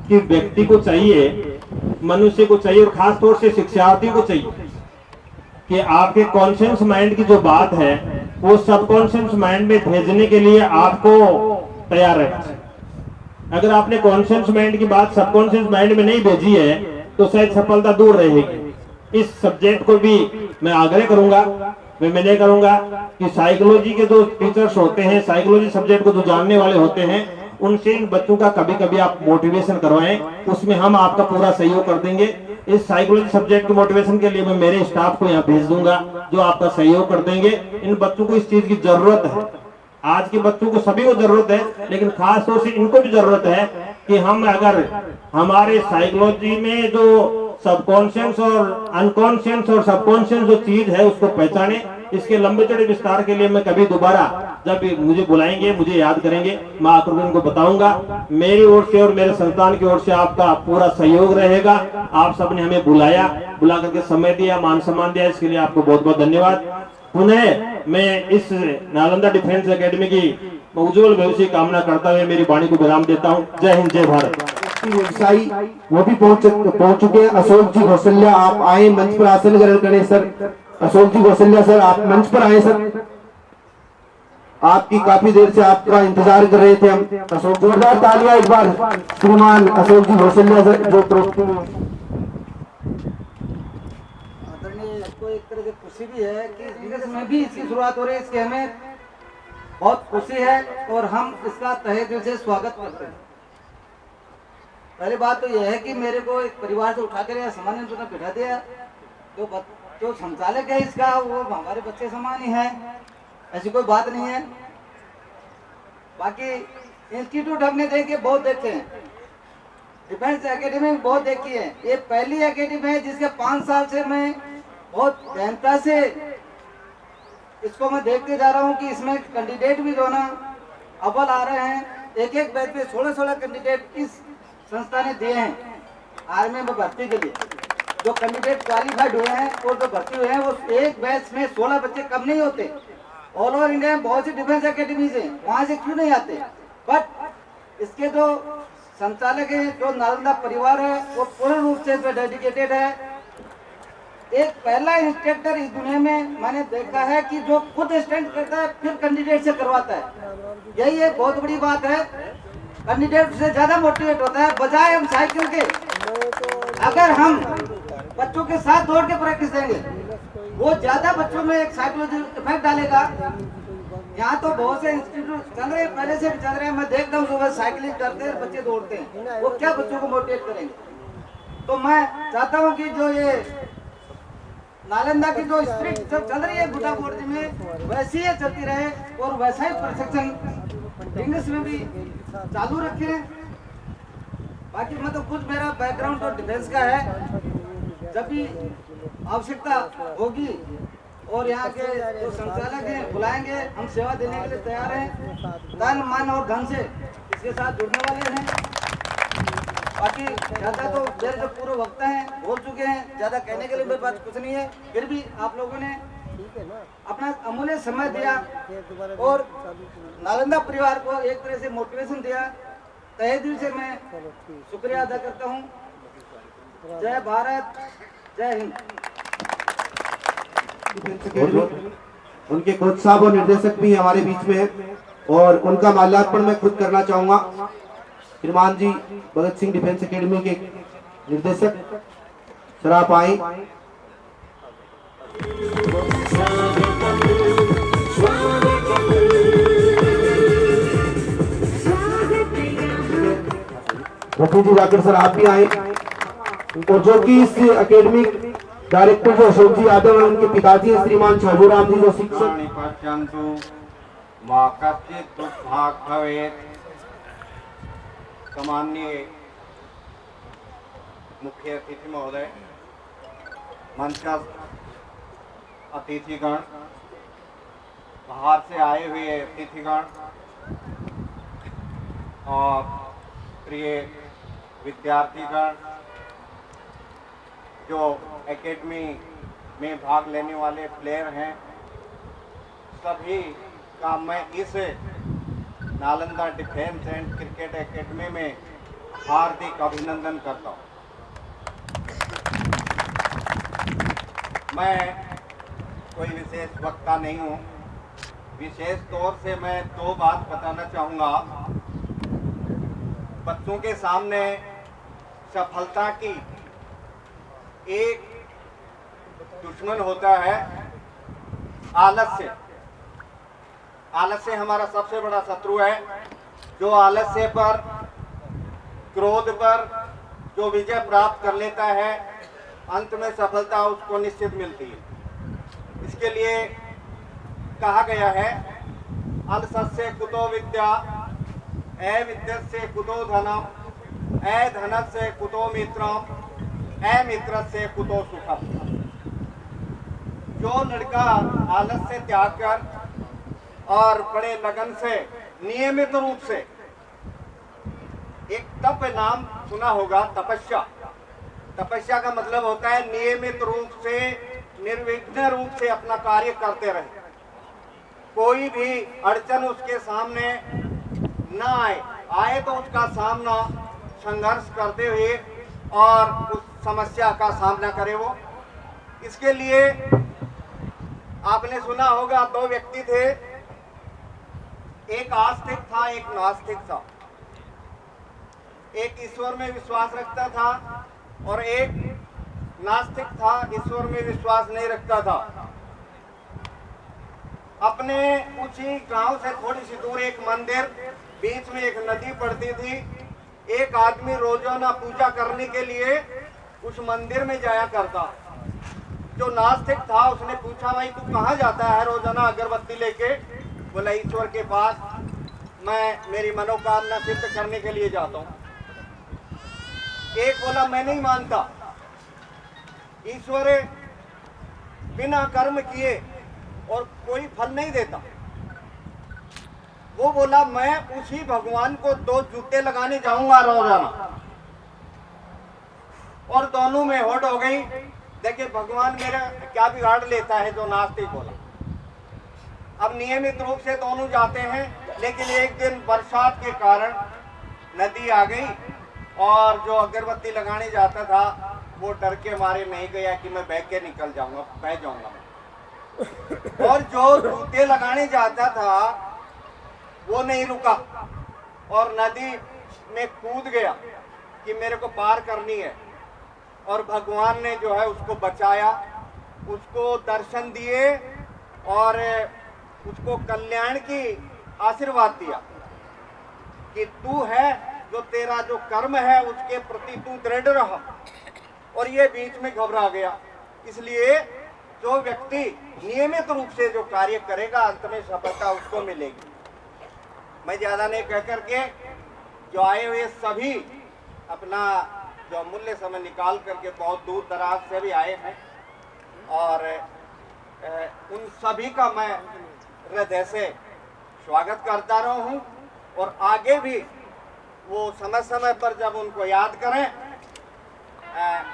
कि व्यक्ति को चाहिए, मनुष्य को चाहिए और खास तौर से शिक्षार्थी को चाहिए कि आपके कॉन्शियस माइंड की जो बात है वो सबकॉन्शियस माइंड में भेजने के लिए आपको तैयार रहना। अगर आपने कॉन्शियस माइंड की बात सबकॉन्शियस माइंड में नहीं भेजी है तो शायद सफलता दूर रहेगी। इस सब्जेक्ट को भी मैं आग्रह करूंगा, मैं करूंगा कि साइकोलॉजी के जो टीचर्स होते हैं, साइकोलॉजी सब्जेक्ट को जो जानने वाले होते हैं, उनसे इन बच्चों का कभी कभी आप मोटिवेशन करवाएं, उसमें हम आपका पूरा सहयोग कर देंगे। इस साइकोलॉजी सब्जेक्ट के मोटिवेशन के लिए मैं मेरे स्टाफ को यहाँ भेज दूंगा जो आपका सहयोग कर देंगे। इन बच्चों को इस चीज की जरूरत है, आज के बच्चों को सभी को जरूरत है, लेकिन खास तौर से इनको भी जरूरत है कि हम अगर हमारे साइकोलॉजी में जो सबकॉन्शियस और अनकॉन्शियस और सबकॉन्शियस जो चीज है उसको पहचाने इसके लंबे चौड़े विस्तार के लिए मैं कभी दोबारा जब मुझे बुलाएंगे, मुझे याद करेंगे, मैं आकर उनको बताऊंगा। मेरी ओर से और मेरे संस्थान की ओर से आपका पूरा सहयोग रहेगा। आप सबने हमें बुला करके समय दिया, मान सम्मान दिया, इसके लिए आपको बहुत बहुत धन्यवाद। पुनः मैं इस नालंदा डिफेंस एकेडमी की उज्जवल भविष्य की कामना करता हुए मेरी वाणी को विराम देता हूँ। जय हिंद, जय भारत। व्यवसायी वो भी पहुंच चुके हैं। अशोक जी कौशल्या, आप आए मंच पर आसन ग्रहण करें सर। अशोक जी कौशल्या सर, आप मंच पर आए सर। आपकी काफी देर से आपका इंतजार कर रहे थे हम। अशोक, जोरदार तालियां एक बार श्रीमान अशोक जी कौशल्या सर जो ट्रॉफी में। आदरणीय, आपको एक तरह से खुशी भी है कि रिंगस में भी इसकी शुरुआत हो रही है, इसके हमें बहुत खुशी है और हम इसका तहे दिल से स्वागत करते हैं। पहली बात तो यह है कि मेरे को एक परिवार से उठा कर सामान्य तो बिठा दिया, जो संचालक है इसका वो हमारे बच्चे समान ही है, ऐसी कोई बात नहीं है। बाकी इंस्टीट्यूट हमने देखे बहुत देखे हैं, डिफेंस एकेडमी बहुत देखी है। ये पहली एकेडमी है जिसके 5 साल से मैं बहुत गहनता से इसको मैं देखते जा रहा हूँ कि इसमें कैंडिडेट भी जो ना अव्वल आ रहे हैं। एक बैच पे 16 कैंडिडेट इस संस्था ने दिए हैं आर्मी में भर्ती के लिए। जो कैंडिडेट क्वालिफाइड हुए हैं और जो भर्ती हुए हैं वो एक बैच में 16 बच्चे कम नहीं होते। ऑल ओवर इंडिया में बहुत सी डिफेंस एकेडमीज हैं, वहाँ से क्यों नहीं आते। बट इसके जो संचालक है, जो नालंदा परिवार है, वो पूर्ण रूप से इसमें डेडिकेटेड है। एक पहला इंस्ट्रक्टर इस दुनिया में मैंने देखा है कि जो खुद स्टंट करता है फिर कैंडिडेट से करवाता है। यही एक बहुत बड़ी बात है। कैंडिडेट से ज्यादा मोटिवेट होता है बजाय हम साइकिल के। अगर हम बच्चों के साथ दौड़ के प्रैक्टिस देंगे वो ज्यादा बच्चों में एक साइकोलॉजिकल इफेक्ट डालेगा। यहाँ तो बहुत से इंस्टीट्यूट चल रहे हैं, पहले से भी चल रहे हैं। मैं देखता हूँ सुबह साइकिलिंग करते हैं, बच्चे दौड़ते हैं, वो क्या बच्चों को मोटिवेट करेंगे। तो मैं चाहता हूँ कि जो ये नालंदा की जो स्पिरिट सब चल रही है गुड्डा बोर्ड में, वैसी ही चलती रहे और वैसा ही प्रशिक्षण रिंगस में भी चालू रखें। बाकी मतलब कुछ मेरा बैकग्राउंड तो डिफेंस का है। जब भी आवश्यकता होगी और यहाँ के जो संचालक हैं बुलाएंगे, हम सेवा देने के लिए तैयार हैं। तन मन और धन से इसके साथ जुड़ने वाले हैं। बाकी ज्यादा तो मेरे जो पूर्व वक्ता हैं बोल चुके हैं, ज्यादा कहने के लिए मेरे पास कुछ नहीं है। फिर भी आप लोगों ने अपना अमूल्य समय दिया और नालंदा परिवार को एक तरह से मोटिवेशन दिया। तहे दिल से मैं शुक्रिया अदा करता हूँ। जय भारत, जय हिंद। उनके कोच साहब और निर्देशक भी हमारे बीच में है और उनका माल्यार्पण मैं खुद करना चाहूंगा। श्रीमान जी भगत सिंह डिफेंस एकेडमी के निर्देशक, सर आप आए। रफी जी जाकर सर आप भी आए। और जो कि इस एकेडमी डायरेक्टर जो अशोक जी यादव है, उनके पिताजी हैं श्रीमान छाजूराम जी जो शिक्षक। सम्माननीय मुख्य अतिथि महोदय, मंचस्थ अतिथिगण, बाहर से आए हुए अतिथिगण और प्रिय विद्यार्थीगण, जो एकेडमी में भाग लेने वाले प्लेयर हैं, सभी का मैं इस Nalanda defence and cricket academy में हार्दिक अभिनंदन करता हूँ। मैं कोई विशेष वक्ता नहीं हूँ। विशेष तौर से मैं 2 बात बताना चाहूँगा। बच्चों के सामने सफलता की एक दुश्मन होता है आलस्य। आलस्य हमारा सबसे बड़ा शत्रु है। जो आलस्य पर, क्रोध पर जो विजय प्राप्त कर लेता है, अंत में सफलता उसको निश्चित मिलती है। इसके लिए कहा गया है, अल्पस्य कुतो विद्या, अविद्यस्य कुतो धनम, अधनस्य कुतो मित्रम, अमित्रस्य कुतो सुखम। जो लड़का आलस से त्याग कर और बड़े लगन से नियमित रूप से, एक तप नाम सुना होगा, तपस्या। तपस्या का मतलब होता है नियमित रूप से, निर्विघ्न रूप से अपना कार्य करते रहे, कोई भी अड़चन उसके सामने ना आए तो उसका सामना संघर्ष करते हुए और उस समस्या का सामना करे वो। इसके लिए आपने सुना होगा, दो व्यक्ति थे, एक आस्तिक था, एक नास्तिक था। एक ईश्वर में विश्वास रखता था और एक नास्तिक था, ईश्वर में विश्वास नहीं रखता था। अपने उसी गांव से थोड़ी सी दूर एक मंदिर, बीच में एक नदी पड़ती थी। एक आदमी रोजाना पूजा करने के लिए उस मंदिर में जाया करता। जो नास्तिक था उसने पूछा, भाई तू कहाँ जाता है रोजाना अगरबत्ती लेके? बोला, ईश्वर के पास मैं मेरी मनोकामना सिद्ध करने के लिए जाता हूँ। एक बोला, मैं नहीं मानता, ईश्वर बिना कर्म किए और कोई फल नहीं देता। वो बोला, मैं उसी भगवान को 2 जूते लगाने जाऊंगा रोजाना। और दोनों में होड़ हो गई। देखिए भगवान मेरा क्या बिगाड़ लेता है, जो नास्तिक बोला। अब नियमित रूप से दोनों जाते हैं, लेकिन एक दिन बरसात के कारण नदी आ गई और जो अगरबत्ती लगाने जाता था वो डर के मारे नहीं गया कि मैं बह के निकल जाऊंगा, बह जाऊंगा। और जो जूते लगाने जाता था वो नहीं रुका और नदी में कूद गया कि मेरे को पार करनी है। और भगवान ने जो है उसको बचाया, उसको दर्शन दिए और उसको कल्याण की आशीर्वाद दिया कि तू है, जो तेरा जो कर्म है उसके प्रति तू दृढ़ रहा। और ये बीच में घबरा गया। इसलिए जो व्यक्ति नियमित रूप से जो कार्य करेगा, अंत में सफलता उसको मिलेगी। मैं ज्यादा नहीं कह करके, जो आए हुए सभी अपना जो मूल्य समय निकाल करके बहुत दूर दराज से भी आए हैं, और उन सभी का मैं हृदय से स्वागत करता रहा हूँ। और आगे भी वो समय समय पर जब उनको याद करें,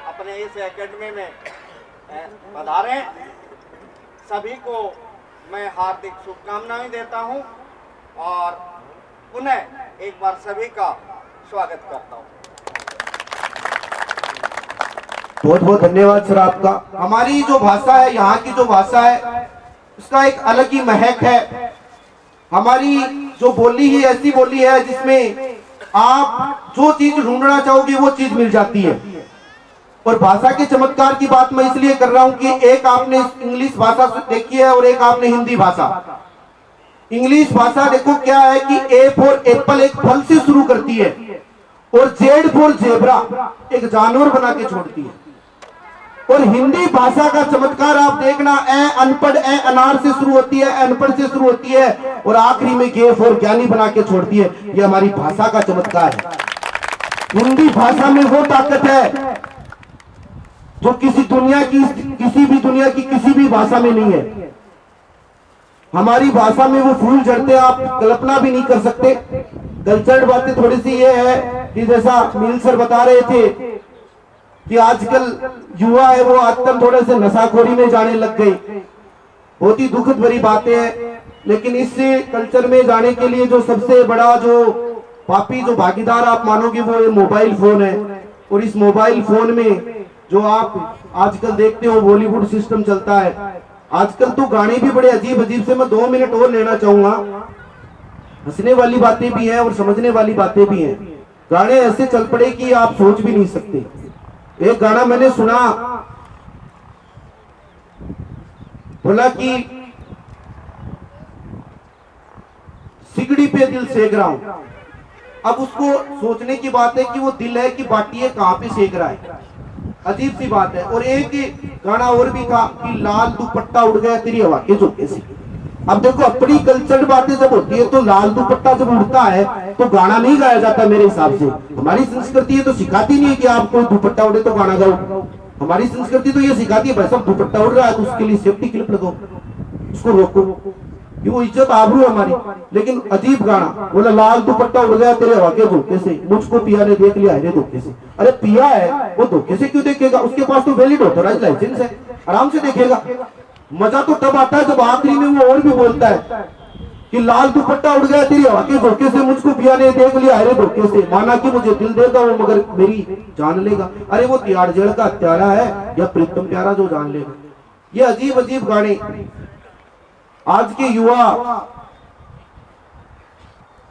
अपने इस एकेडमी में पधारें। सभी को मैं हार्दिक शुभकामनाएं देता हूं और पुनः एक बार सभी का स्वागत करता हूं। बहुत बहुत धन्यवाद सर आपका। हमारी जो भाषा है, यहाँ की जो भाषा है, उसका एक अलग ही महक है। हमारी जो बोली ही ऐसी बोली है जिसमें आप जो चीज ढूंढना चाहोगे वो चीज मिल जाती है। और भाषा के चमत्कार की बात मैं इसलिए कर रहा हूं कि एक आपने इंग्लिश भाषा देखी है और एक आपने हिंदी भाषा। इंग्लिश भाषा देखो क्या है कि ए फॉर एप्पल एक फल से शुरू करती है और जेड फॉर जेब्रा एक जानवर बना के छोड़ती है। और हिंदी भाषा का चमत्कार आप देखना, ए अनपढ़ ए अनार से शुरू होती है, अनपढ़ से शुरू होती है और आखिरी में गे फॉर ज्ञानी बना के छोड़ती है। ये हमारी भाषा का चमत्कार है। हिंदी भाषा में वो ताकत है जो किसी भी दुनिया की किसी भी भाषा में नहीं है। हमारी भाषा में वो फूल झड़ते आप कल्पना भी नहीं कर सकते। कल्चर्ड बातें थोड़ी सी ये है कि जैसा मील सर बता रहे थे कि आजकल युवा है वो आजकल थोड़े से नशाखोरी में जाने लग गई। बहुत ही दुखद भरी बातें हैं, लेकिन इस कल्चर में जाने के लिए जो सबसे बड़ा जो पापी जो भागीदार आप मानोगे वो ये मोबाइल फोन है। और इस मोबाइल फोन में जो आप आजकल देखते हो बॉलीवुड सिस्टम चलता है। आजकल तो गाने भी बड़े अजीब अजीब से, मैं 2 मिनट और लेना चाहूंगा। हंसने वाली बातें भी हैं और समझने वाली बातें भी हैं। गाने ऐसे चल पड़े कि आप सोच भी नहीं सकते। एक गाना मैंने सुना, बोला कि सिगड़ी पे दिल सेक रहा हूं। अब उसको सोचने की बात है कि वो दिल है कि बाटिए कहां पे सेक रहा है, अजीब सी बात है। और एक गाना और भी था कि लाल दुपट्टा उड़ गया तेरी हवा के झोंके से। अब देखो अपनी कल्चर बातें जब होती है तो लाल दुपट्टा जब उड़ता है तो गाना नहीं गाया जाता मेरे हिसाब से। हमारी संस्कृति है तो सिखाती नहीं है कि आप कोई दुपट्टा उड़े तो गाना गाओ। हमारी संस्कृति तो ये सिखाती है भाई साहब दुपट्टा उड़ रहा है तो उसके लिए सेफ्टी क्लिप लगाओ, उसको रोको, ये वो इज्जत आबरू है हमारी। लेकिन अजीब गाना बोला लाल दुपट्टा उड़ गया तेरे हवा के धोखे से, मुझको पिया ने देख लिया है धोखे से। अरे पिया है वो धोखे से क्यों देखेगा, उसके पास तो वैलिड ऑथराइज्ड लाइसेंस है, आराम से देखेगा। मजा तो तब आता है जब आखिरी में वो और भी बोलता है कि लाल दुपट्टा उड़ गया तेरी हवा के धोखे से, मुझको पिया ने देख लिया है धोखे से, माना कि मुझे दिल देगा वो मगर मेरी जान लेगा। अरे वो तिहाड़ जेल का हत्यारा है या प्रीतम प्यारा जो जान लेगा। ये अजीब अजीब गाने आज के युवा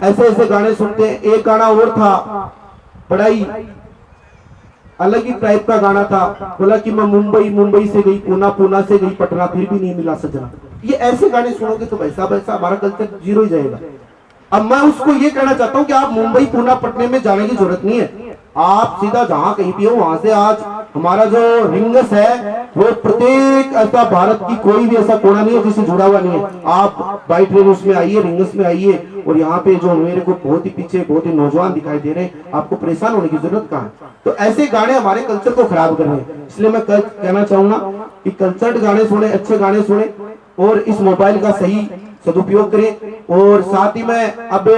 ऐसे ऐसे गाने सुनते हैं। एक गाना और था बड़ा ही अलग ही टाइप का गाना था, बोला कि मैं मुंबई से गई पूना, पूना से गई पटना, फिर भी नहीं मिला सजना। ये ऐसे गाने सुनोगे तो वैसा वैसा हमारा कल्चर जीरो ही जाएगा। अब मैं उसको ये कहना चाहता हूँ कि आप मुंबई पूना पटने में जाने की जरूरत नहीं है, आप सीधा जहां कहीं भी हो वहां से आज हमारा जो रिंगस है वो प्रत्येक ऐसा भारत की कोई भी ऐसा कोना नहीं है जिससे जुड़ा हुआ नहीं है। आप बाई ट्रेन उसमें आइए, रिंगस में आइए, और यहाँ पे जो मेरे को बहुत ही पीछे बहुत ही नौजवान दिखाई दे रहे हैं, आपको परेशान होने की जरूरत कहाँ है। तो ऐसे गाने हमारे कल्चर को खराब कर रहे हैं। इसलिए मैं कहना चाहूंगा कि कल्चर गाने सुने, अच्छे गाने सुने और इस मोबाइल का सही सदुपयोग करें। और साथ ही में अब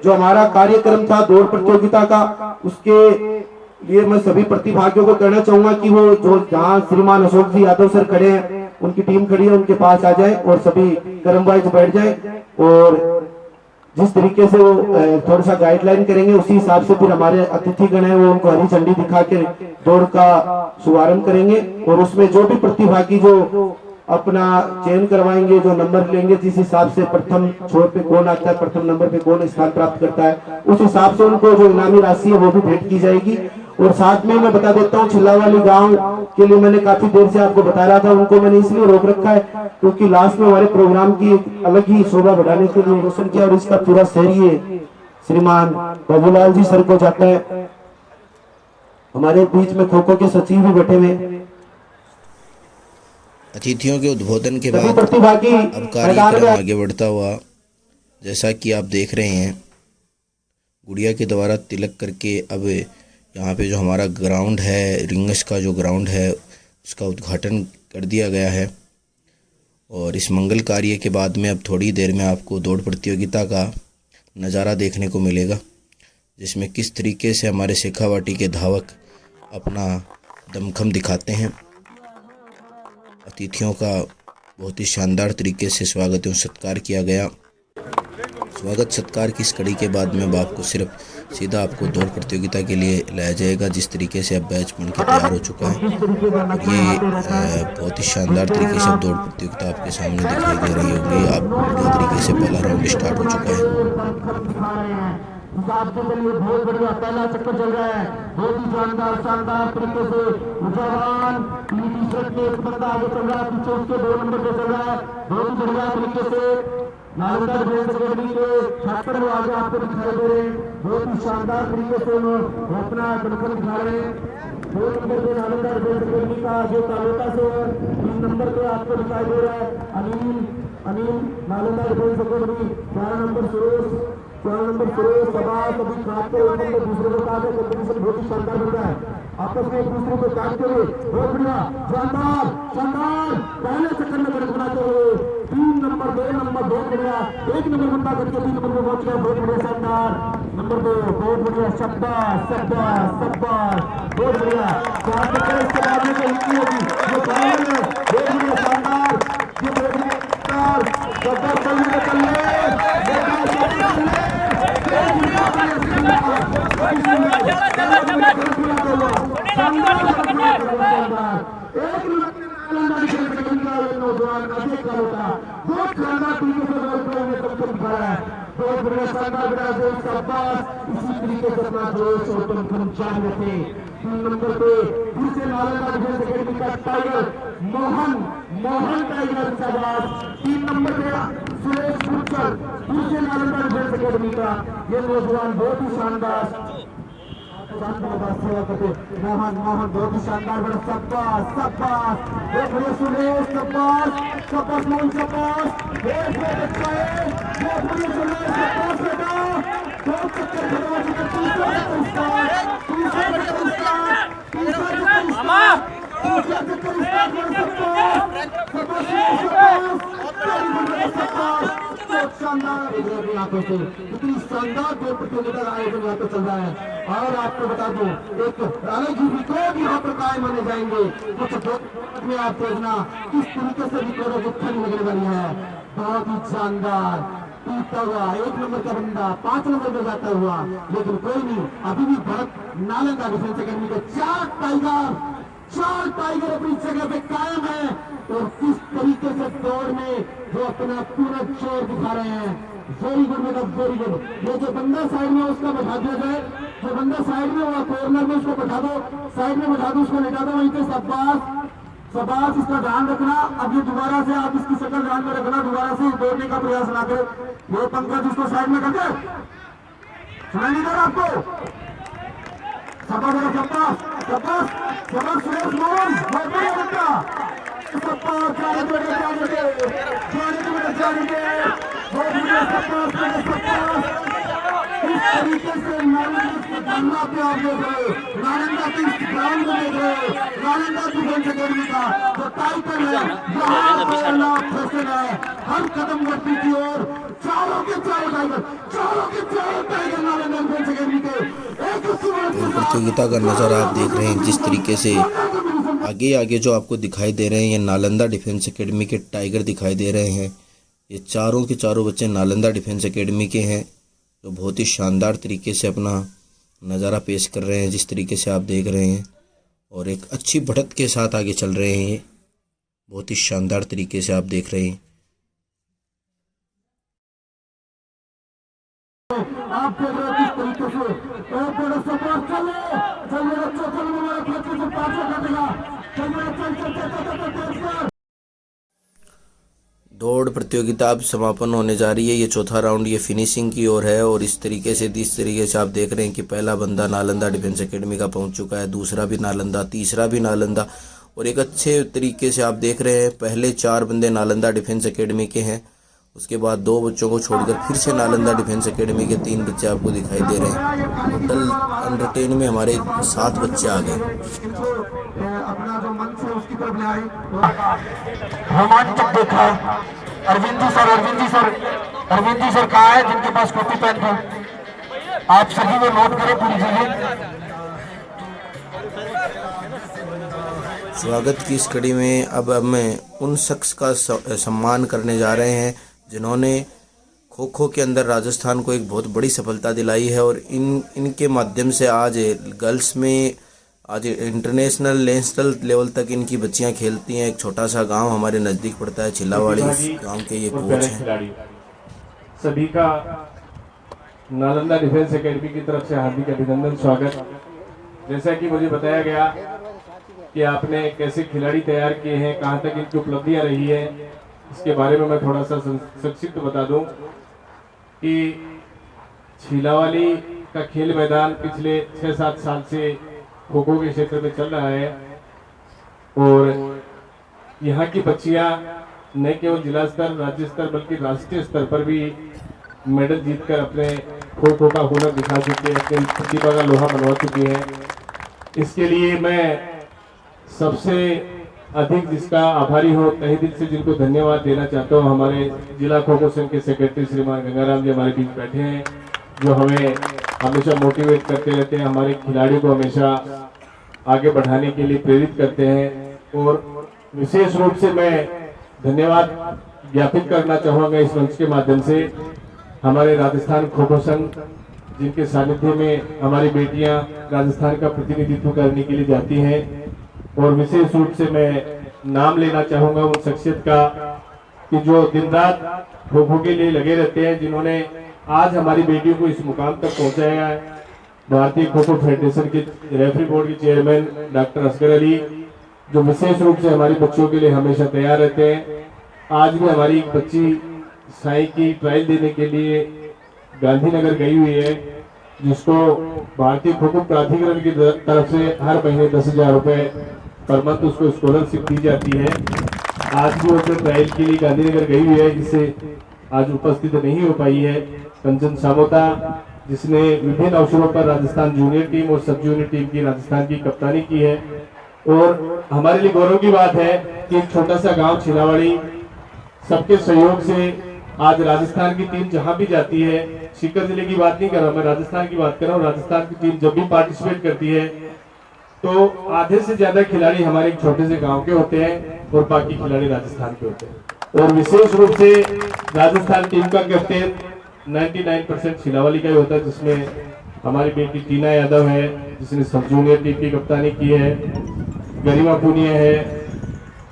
जो हमारा कार्यक्रम था दौड़ प्रतियोगिता का, उसके लिए मैं सभी प्रतिभागियों को कहना चाहूंगा कि वो जो जहां श्रीमान अशोक जी यादव सर खड़े हैं, उनकी टीम खड़ी है, उनके पास आ जाए और सभी क्रम वाइज बैठ जाए और जिस तरीके से वो थोड़ा सा गाइडलाइन करेंगे उसी हिसाब से फिर हमारे अतिथिगण है वो उनको हरी झंडी दिखा के दौड़ का शुभारंभ करेंगे। और उसमें जो भी प्रतिभागी जो अपना चयन करवाएंगे, जो नंबर लेंगे, जिस हिसाब से प्रथम छोर पे कौन आता है, प्रथम नंबर पे कौन स्थान प्राप्त करता है, उस हिसाब से उनको जो इनामी राशि है वो भी भेंट की जाएगी। और साथ में मैं बता देता हूँ छिल्लावाली गांव के लिए मैंने काफी देर से आपको बता रहा था, उनको मैंने इसलिए रोक रखा है क्योंकि लास्ट में हमारे प्रोग्राम की एक अलग ही शोभा बढ़ाने के लिए रोशन किया और इसका पूरा श्रेय श्रीमान बाबूलाल जी सर को जाता है। हमारे बीच में खो खो के सचिव भी बैठे हुए। अतिथियों के उद्बोधन के बाद प्रतिभागी अब कार्यक्रम आगे बढ़ता हुआ, जैसा कि आप देख रहे हैं, गुड़िया के द्वारा तिलक करके अब यहाँ पे जो हमारा ग्राउंड है, रिंगस का जो ग्राउंड है, उसका उद्घाटन कर दिया गया है। और इस मंगल कार्य के बाद में अब थोड़ी देर में आपको दौड़ प्रतियोगिता का नज़ारा देखने को मिलेगा, जिसमें किस तरीके से हमारे शेखावाटी के धावक अपना दमखम दिखाते हैं। अतिथियों का बहुत ही शानदार तरीके से स्वागत एवं सत्कार किया गया। स्वागत सत्कार की इस कड़ी के बाद में अब आपको सिर्फ सीधा आपको दौड़ प्रतियोगिता के लिए लाया जाएगा, जिस तरीके से अब बैच बन के तैयार हो चुका है। ये बहुत ही शानदार तरीके से अब दौड़ प्रतियोगिता आपके सामने दिखाई दे रही होगी। आप बढ़िया तरीके से पहला राउंड स्टार्ट हो चुका है। आपके लिए बहुत बढ़िया पहला चक्कर चल रहा है, बहुत ही शानदार तरीके से जवान टी-शर्ट में एक बंदा आगे चल रहा है, पीछे उसके 2 नंबर पे चल रहा है, बहुत ही बढ़िया तरीके से नालंदा डिफेंस एकेडमी के छात्र वो आगे आपको दिखाई दे रहे हैं। बहुत ही शानदार तरीके से वो अपना दमखम दिखा रहे हैं। 2 नंबर पे नालंदा डिफेंस एकेडमी का जो तालुका से 3 नंबर पे आपको दिखाई दे रहा है Anil Nalanda defence academy. 4 number Suresh सबास अभी खाते हुए दूसरे को काटे, कंपटीशन बहुत ही शानदार बन रहा है। आपस में एक दूसरे को काटते हुए बहुत बढ़िया शानदार पहले चक्कर में गणित बनाते हुए 3 नंबर 2 नंबर बहुत बढ़िया 1 नंबर बंदा करके 3 नंबर में पहुंच गया। बहुत बढ़िया शानदार नंबर 2 बहुत बढ़िया शाबाश बहुत बढ़िया। चार चक्कर इसके बाद में होगी ये फाइनल है। बहुत बढ़िया शानदार ये बहुत बहुत बढ़िया शानदार बड़ा जोश का पास, इसी तरीके से अपना जोश और दमखम जारी रखे। 3 नंबर पे फिर से नालंदा डिफेंस एकेडमी का टाइगर मोहन टाइगर शाबाश। 3 नंबर पे सुरेश गुर्जर फिर से नालंदा डिफेंस एकेडमी का ये नौजवान बहुत ही शानदार सेवा करते मोहन बहुत ही शानदार बड़ा शाबाश एक बढ़िया सुरेश शाबाश मोहन शाबाश बहुत अच्छा है बहुत बढ़िया सुरेश शाबाश बेटा बहुत चक्कर खड़ा तीसरा पुरस्कार शानदार देख रहे हैं आंखों से, कितनी शानदार दौड़ प्रतियोगिता का आयोजन यहाँ पे चल रहा है। और आपको बता दूं एक अलग ही रिकॉर्ड यहाँ पर कायम होने जाएंगे। कुछ बहुत में आप देखना किस तरीके से रिकॉर्डों की खड़ी लगने वाली है। बहुत ही शानदार टूटता हुआ 1 नंबर का बंदा 5 नंबर में जाता हुआ, लेकिन कोई नहीं, अभी भी भारत नालंदा डिफेंस अकेडमी के 4 टाइगर अपनी जगह पे कायम है। और किस तरीके से दौड़ में जो अपना पूरा जोर दिखा रहे हैं। वेरी गुड बेटा, वेरी गुड। ये जो बंदा साइड में उसका बैठा दिया जाए, जो बंदा साइड में हुआ कॉर्नर में उसको बैठा दो, साइड में बैठा दो, उसको लेटा दो वहीं पे। शाबाश, इसका ध्यान रखना। अब ये दोबारा से आप इसकी शक्ल ध्यान में रखना, दोबारा से दौड़ने का प्रयास ना करें। ये पंकज उसको साइड में कर दे, सुनाई नहीं दे रहा आपको? सुरेश मोहन, बहुत बढ़िया बच्चा। इस तरीके से नालंदा पे आप देख रहे हो, नालंदा के इस ग्राउंड में देख रहे हो, नालंदा डिफेंस अकेडमी का जो टाइटल है, यहाँ फैशन है। हर कदम बढ़ती की ओर चारों के चारों टाइगर नालंदा डिफेंस अकेडमी के एक प्रतियोगिता का नज़ारा आप देख रहे हैं। जिस तरीके से आगे जो आपको दिखाई दे रहे हैं, ये नालंदा डिफेंस एकेडमी के टाइगर दिखाई दे रहे हैं। ये चारों के चारों बच्चे नालंदा डिफेंस एकेडमी के हैं, जो बहुत ही शानदार तरीके से अपना नज़ारा पेश कर रहे हैं, जिस तरीके से आप देख रहे हैं। और एक अच्छी बढ़त के साथ आगे चल रहे हैं, ये बहुत ही शानदार तरीके से आप देख रहे हैं। आप देख रहे हो किस तरीके से दौड़ प्रतियोगिता अब समापन होने जा रही है। ये चौथा राउंड ये फिनिशिंग की ओर है। और इस तरीके से आप देख रहे हैं कि पहला बंदा नालंदा डिफेंस एकेडमी का पहुंच चुका है, दूसरा भी नालंदा, तीसरा भी नालंदा। और एक अच्छे तरीके से आप देख रहे हैं पहले 4 बंदे नालंदा डिफेंस एकेडमी के हैं, उसके बाद 2 बच्चों को छोड़कर फिर से नालंदा डिफेंस एकेडमी के 3 बच्चे आपको दिखाई दे रहे हैं। टोटल अंडर 10 में हमारे 7 बच्चे आ गए। अपना जो मंच है उसकी तरफ ले आए। रोमांचक देखा अरविंद जी सर कहाँ है जिनके पास कॉपी पेन था? आप सभी को नोट करें पूरी जगह। स्वागत की इस कड़ी में अब हम उन शख्स का सम्मान करने जा रहे हैं जिन्होंने खो खो के अंदर राजस्थान को एक बहुत बड़ी सफलता दिलाई है। और इनके माध्यम से आज गर्ल्स में आज इंटरनेशनल नेशनल लेवल तक इनकी बच्चियां खेलती हैं। एक छोटा सा गांव हमारे नज़दीक पड़ता है छिलावाड़ी, गांव के ये कोच हैं। सभी का नालंदा डिफेंस एकेडमी की तरफ से हार्दिक अभिनंदन, स्वागत। जैसा कि मुझे बताया गया कि आपने कैसे खिलाड़ी तैयार किए हैं, कहां तक इनकी उपलब्धियां रही है, इसके बारे में मैं थोड़ा सा संक्षिप्त बता दूं कि छिलावाली का खेल मैदान पिछले 6-7 साल से खो खो के क्षेत्र में चल रहा है। और यहाँ की बच्चियां न केवल जिला स्तर, राज्य स्तर बल्कि राष्ट्रीय स्तर पर भी मेडल जीतकर अपने खो खो का हुनर दिखा चुकी है, अपनी प्रतिभा का लोहा मनवा चुकी है। इसके लिए मैं सबसे अधिक जिसका आभारी हो, तहे दिल से जिनको धन्यवाद देना चाहता हूँ, हमारे जिला खो खो संघ के सेक्रेटरी श्रीमान गंगाराम जी हमारे बीच बैठे हैं, जो हमें हमेशा मोटिवेट करते रहते हैं, हमारे खिलाड़ियों को हमेशा आगे बढ़ाने के लिए प्रेरित करते हैं। और विशेष रूप से मैं धन्यवाद ज्ञापित करना चाहूँगा इस मंच के माध्यम से हमारे राजस्थान खो खो संघ, जिनके सानिध्य में हमारी बेटियां राजस्थान का प्रतिनिधित्व करने के लिए जाती हैं। और विशेष रूप से मैं नाम लेना चाहूँगा उन शख्सियत का कि जो दिन रात खो खो के लिए लगे रहते हैं, जिन्होंने आज हमारी बेटियों को इस मुकाम तक पहुंचाया है। भारतीय खो खो फेडरेशन के रेफरी बोर्ड के चेयरमैन डॉक्टर असगर अली, जो विशेष रूप से हमारी बच्चों के लिए हमेशा तैयार रहते हैं। आज भी हमारी एक बच्ची साई की ट्रायल देने के लिए गांधीनगर गई हुई है, जिसको भारतीय खो खो प्राधिकरण की तरफ से हर महीने 10,000 रुपए पर मंथ उसको स्कॉलरशिप दी जाती है। आज भी वो ट्रायल के लिए गांधीनगर गई हुई है, जिससे आज उपस्थित नहीं हो पाई है। कंचन सामोता, जिसने विभिन्न अवसरों पर राजस्थान जूनियर टीम और सब जूनियर टीम की राजस्थान की कप्तानी की है। और हमारे लिए गौरव की बात है कि एक छोटा सा गांव छिलावाड़ी सबके सहयोग से आज राजस्थान की टीम जहां भी जाती है, सीकर जिले की बात नहीं कर रहा मैं, राजस्थान की बात कर रहा हूँ, राजस्थान की टीम जब भी पार्टिसिपेट करती है तो आधे से ज्यादा खिलाड़ी हमारे एक छोटे से गांव के होते हैं और बाकी खिलाड़ी राजस्थान के होते हैं। और विशेष रूप से राजस्थान टीम का कैप्टन 99% शिलावाली का ही होता है, जिसमें हमारी बेटी टीना यादव है जिसने सब जूनियर टीम की कप्तानी की है, गरिमा पूनिया है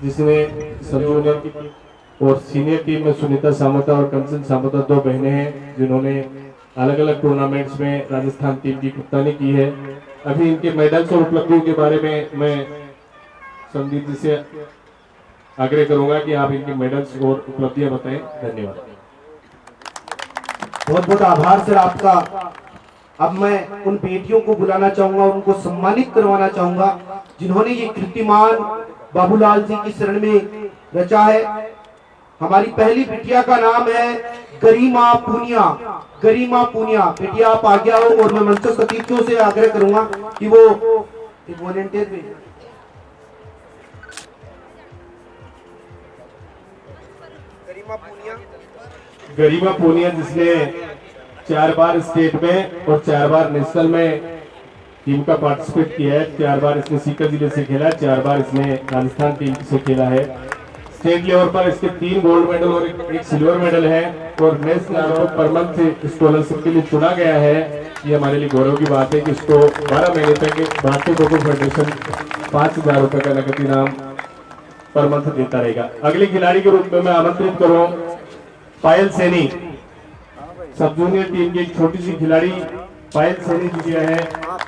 जिसने सब जूनियर की, और सीनियर टीम में सुनीता सामता और कंचन सामता 2 बहनें हैं जिन्होंने अलग अलग टूर्नामेंट्स में राजस्थान टीम की कप्तानी की है। अभी इनके मेडल्स और उपलब्धियों के बारे में मैं संदीप जी से आग्रह करूंगा कि आप इनके मेडल्स और उपलब्धियां बताएं। धन्यवाद। बहुत बहुत आभार सर आपका। अब मैं उन बेटियों को बुलाना चाहूंगा, उनको सम्मानित करवाना चाहूंगा जिन्होंने ये कीर्तिमान बाबूलाल जी की शरण में रचा है। हमारी पहली बिटिया का नाम है गरिमा पूनिया। गरिमा पूनिया, बेटिया आप आगे आओ और मैं मंचस्थ अतिथियों से आग्रह करूंगा कि वो एक वॉलंटियर भी गरिमा पूनिया जिसने 4 बार स्टेट में और 4 बार नेशनल में टीम का पार्टिसिपेट किया है। 4 बार इसने सीकर जिले से खेला है, 4 बार इसने राजस्थान टीम से खेला है। स्टेट लेवल पर इसके 3 गोल्ड मेडल और एक सिल्वर मेडल है और नेशनल को पर मंथ स्कॉलरशिप के लिए चुना गया है। ये हमारे लिए गौरव की बात है कि इसको 12 महीने तक भारतीय खो खो फेडरेशन 5000 रुपए का नगद इनाम पर मंथ देता रहेगा। अगले खिलाड़ी के रूप में मैं आमंत्रित करूं पायल सैनी, सब जूनियर टीम की एक छोटी सी खिलाड़ी पायल सैनी जी है।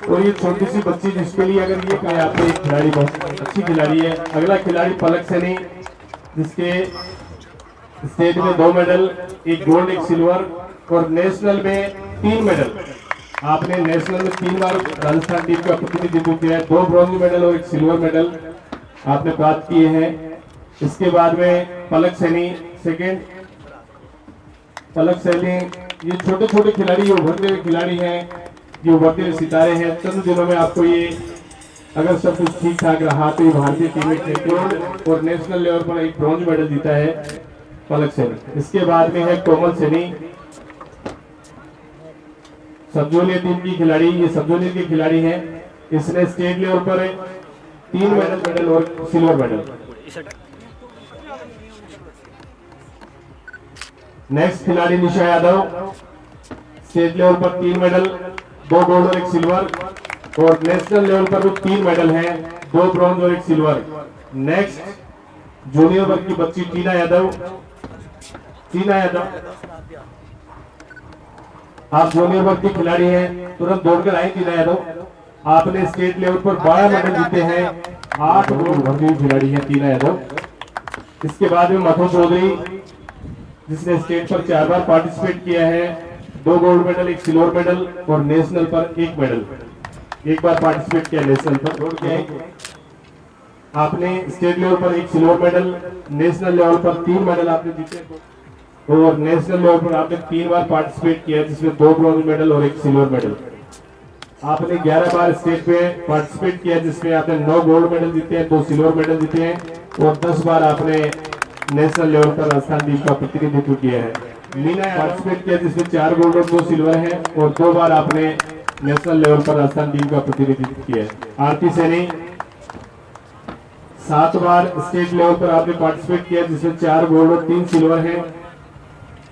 और ये छोटी सी बच्ची जिसके लिए अगर ये कहे आपको एक खिलाड़ी बहुत अच्छी खिलाड़ी है। अगला खिलाड़ी पलक सैनी जिसके स्टेट में 2 मेडल, एक गोल्ड एक सिल्वर और नेशनल में 3 मेडल। आपने नेशनल में 3 बार राजस्थान टीम का प्रतिनिधित्व किया है, 2 ब्रॉन्ज मेडल और एक सिल्वर मेडल आपने प्राप्त किए हैं। इसके बाद में पलक सैनी सेकेंड। पलक सैनी ये छोटे छोटे खिलाड़ी, ये उभरते हुए खिलाड़ी हैं, ये उभरते हुए सितारे हैं। चंद दिनों में आपको ये अगर सब कुछ ठीक ठाक रहा तो ये भारतीय टीम में चैंपियन और नेशनल लेवल पर एक ब्रॉन्ज मेडल जीता है पलक सैनी। इसके बाद में है कोमल सैनी, सब जूनियर टीम की खिलाड़ी, ये सब जूनियर की खिलाड़ी है। इसने स्टेट लेवल पर 3 मेडल और सिल्वर मेडल। नेक्स्ट खिलाड़ी निशा यादव, स्टेट लेवल पर 3 मेडल, 2 गोल्ड और एक सिल्वर और नेशनल लेवल पर भी 3 मेडल हैं, 2 ब्रॉन्ज और एक सिल्वर। नेक्स्ट जूनियर वर्ग की बच्ची टीना यादव। टीना यादव आप जूनियर वर्ग की खिलाड़ी हैं, तुरंत दौड़कर आई टीना यादव। आपने स्टेट लेवल पर 12 मेडल जीते हैं, 8 गोल्ड भर्ती खिलाड़ी है टीना यादव। इसके बाद में मधु चौधरी जिसने स्टेट पर 4 बार पार्टिसिपेट किया है, 2 गोल्ड मेडल एक सिल्वर मेडल और नेशनल पर 1 मेडल। 1 बार पार्टिसिपेट किया नेशनल पर, दौड़ के आए। आपने स्टेट लेवल पर 1 सिल्वर मेडल, नेशनल लेवल पर 3 मेडल आपने जीते और नेशनल लेवल पर आपने 3 बार पार्टिसिपेट किया जिसमें 2 ब्रॉन्ज मेडल और 1 सिल्वर मेडल। आपने 11 बार स्टेट में पार्टिसिपेट किया जिसमें आपने 9 गोल्ड मेडल जीते हैं, 2 सिल्वर मेडल जीते हैं और 10 बार आपने नेशनल लेवल पर राजस्थान टीम का प्रतिनिधित्व किया है। मीना पार्टिसिपेट किया जिसमें 4 गोल्ड और 2 सिल्वर है और 2 बार आपने नेशनल लेवल पर राजस्थान टीम का प्रतिनिधित्व किया है। आरती सैनी 7 बार स्टेट लेवल पर आपने पार्टिसिपेट किया जिसमें 4 गोल्ड और 3 सिल्वर है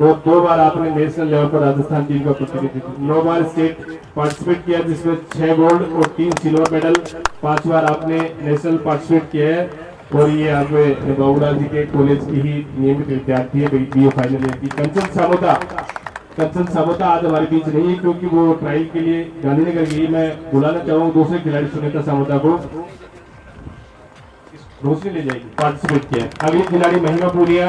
और 2 बार आपने नेशनल लेवल पर राजस्थान टीम का प्रतिनिधित्व। 9 बार स्टेट पार्टिसिपेट किया जिसमें 6 गोल्ड और 3 सिल्वर मेडल। 5 बार आपने नेशनल पार्टिसिपेट किया है और ये आप बाबूलाल जी के कॉलेज की ही नियमित विद्यार्थी है, BA फाइनल ईयर की। कंचन सामोता आज हमारे बीच नहीं है क्योंकि वो ट्रायल के लिए गांधीनगर गई। मैं बुलाना चाहूंगा दूसरे खिलाड़ी सुनीता सामोता को, रोशनी ले जाएगी, पार्टिसिपेट किया। अगली खिलाड़ी महिमा पूनिया,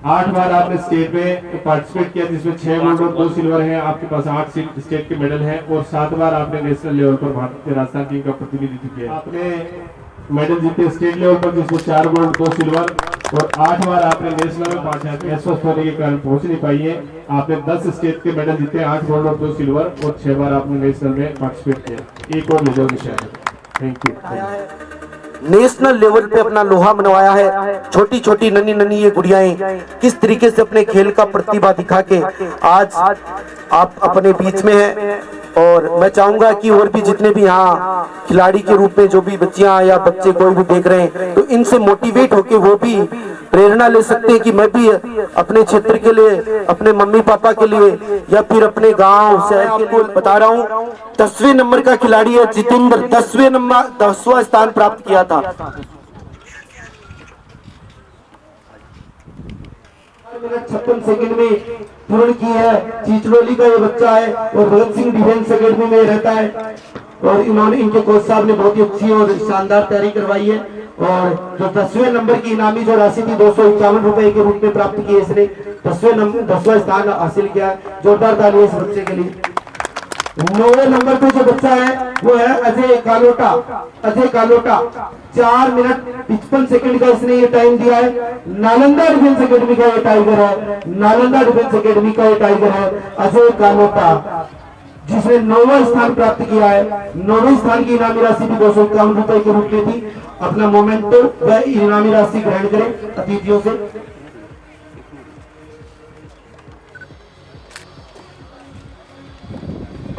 8 बार आपने स्टेट में पार्टिसिपेट किया जिसमें 6 गोल्ड और 2 सिल्वर है। आपके पास 8 स्टेट के मेडल हैं और 7 बार आपने नेशनल लेवल पर भारतीय राजस्थान टीम का प्रतिनिधित्व किया। आपने मेडल जीते स्टेट लेवल पर जिसमें 4 गोल्ड 2 सिल्वर और 8 बार आपने नेशनल में पार्टिसिपेट। अस्वस्थ होने के कारण पहुंच नहीं पाई है। आपने 10 स्टेट के मेडल जीते, 8 गोल्ड और 2 सिल्वर और 6 बार आपने नेशनल में पार्टिसिपेट किया। एक और ले जाओ Nisha. Thank you. National level पे अपना लोहा मनवाया है। छोटी छोटी नन्ही नन्ही ये गुड़ियाएं किस तरीके से अपने खेल का प्रतिभा दिखा के आज आप अपने बीच में हैं। और मैं चाहूंगा कि और भी जितने भी यहाँ खिलाड़ी के रूप में जो भी बच्चियां या बच्चे कोई भी देख रहे हैं, तो इनसे मोटिवेट होके वो भी प्रेरणा ले सकते हैं कि मैं भी अपने क्षेत्र के लिए, अपने मम्मी पापा के लिए या फिर अपने गांव शहर के लिए बता रहा हूँ। 10वें नंबर का खिलाड़ी है जितेंद्र, 10वां स्थान प्राप्त किया था। 56 सेकंड में पूर्ण की है। चिचरोली का ये बच्चा है और भगत सिंह डिफेंस एकेडमी में रहता है और इन्होंने, इनके कोच साहब ने बहुत ही अच्छी और शानदार तैयारी करवाई है। और जो 10वें नंबर की इनामी जो राशि थी 251 रुपए के रूप में प्राप्त की है, इसने 10वां स्थान हासिल किया है। जोरदार तालियां इस बच्चे के लिए। 9वें नंबर पे जो बच्चा है वो है अजय कालोटा। अजय कालोटा 4 मिनट 55 सेकंड का इसने ये टाइम दिया है। नालंदा डिफेंस एकेडमी का ये टाइगर है। नालंदा डिफेंस एकेडमी का ये टाइगर है अजय कालोटा, जिसने 9वां स्थान प्राप्त किया है। 9वें स्थान की इनामी राशि भी 251 रुपए के रूप में थी। अपना मोमेंटो वह इनामी राशि ग्रहण करें अतिथियों से।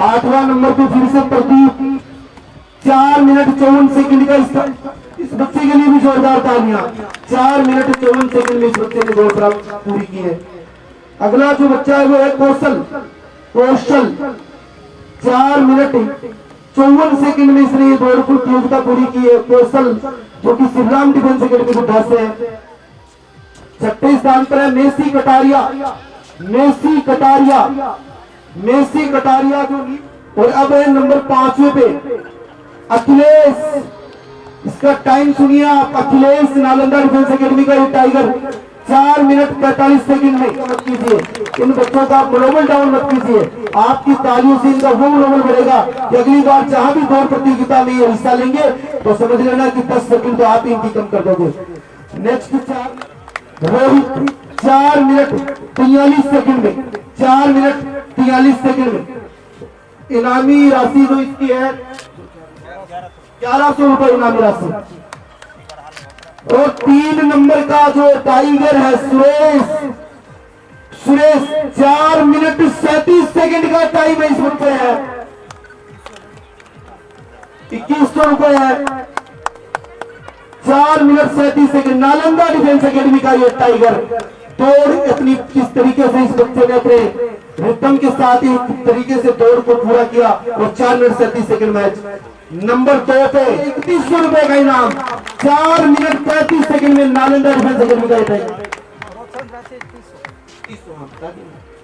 8वां नंबर पे फिर से प्रदीप, 4 मिनट 54 सेकंड का इस बच्चे के लिए भी जोरदार तालियां। 4 मिनट 54 सेकंड में इस बच्चे ने दौड़ प्राप्त पूरी की है। अगला जो बच्चा है वो है कौशल। 4 मिनट 54 सेकंड में इसने ये दौड़ प्रतियोगिता पूरी की है। कौशल जो कि श्रीराम डिफेंस एकेडमी के घर से है। 6ठे स्थान पर है मेसी कटारिया। मेसी कटारिया जो, और अब है नंबर 5वें पे अखिलेश। इसका टाइम सुनिए आप। अखिलेश नालंदा डिफेंस एकेडमी का ये टाइगर 4 मिनट 45 सेकंड में। मत कीजिए इन बच्चों का मनोबल डाउन मत कीजिए। आपकी तालियों से इनका वो मनोबल बढ़ेगा कि अगली बार जहां भी दौड़ प्रतियोगिता में ये हिस्सा लेंगे तो समझ लेना कि 10 सेकंड तो आप इनकी कम कर दोगे। नेक्स्ट रोहित 4 मिनट 43 सेकंड में। 4 मिनट 43 सेकंड में इनामी राशि जो इसकी है 1100 रुपए इनामी राशि। और 3 नंबर का जो टाइगर है सुरेश 4 मिनट 37 सेकंड का टाइम है इस बच्चे है। 2100 रुपए है। 4 minute 37 second. Nalanda defence academy का ये टाइगर दौड़ इतनी किस तरीके से इस बच्चे ने अपने रिदम के साथ ही तरीके से दौड़ को पूरा किया और 4 मिनट 37 सेकंड मैच। नंबर 2 पे 3100 रुपए का इनाम। 4 मिनट 35 सेकंड में नालंदा डिफेंस एकेडमी का टाइगर।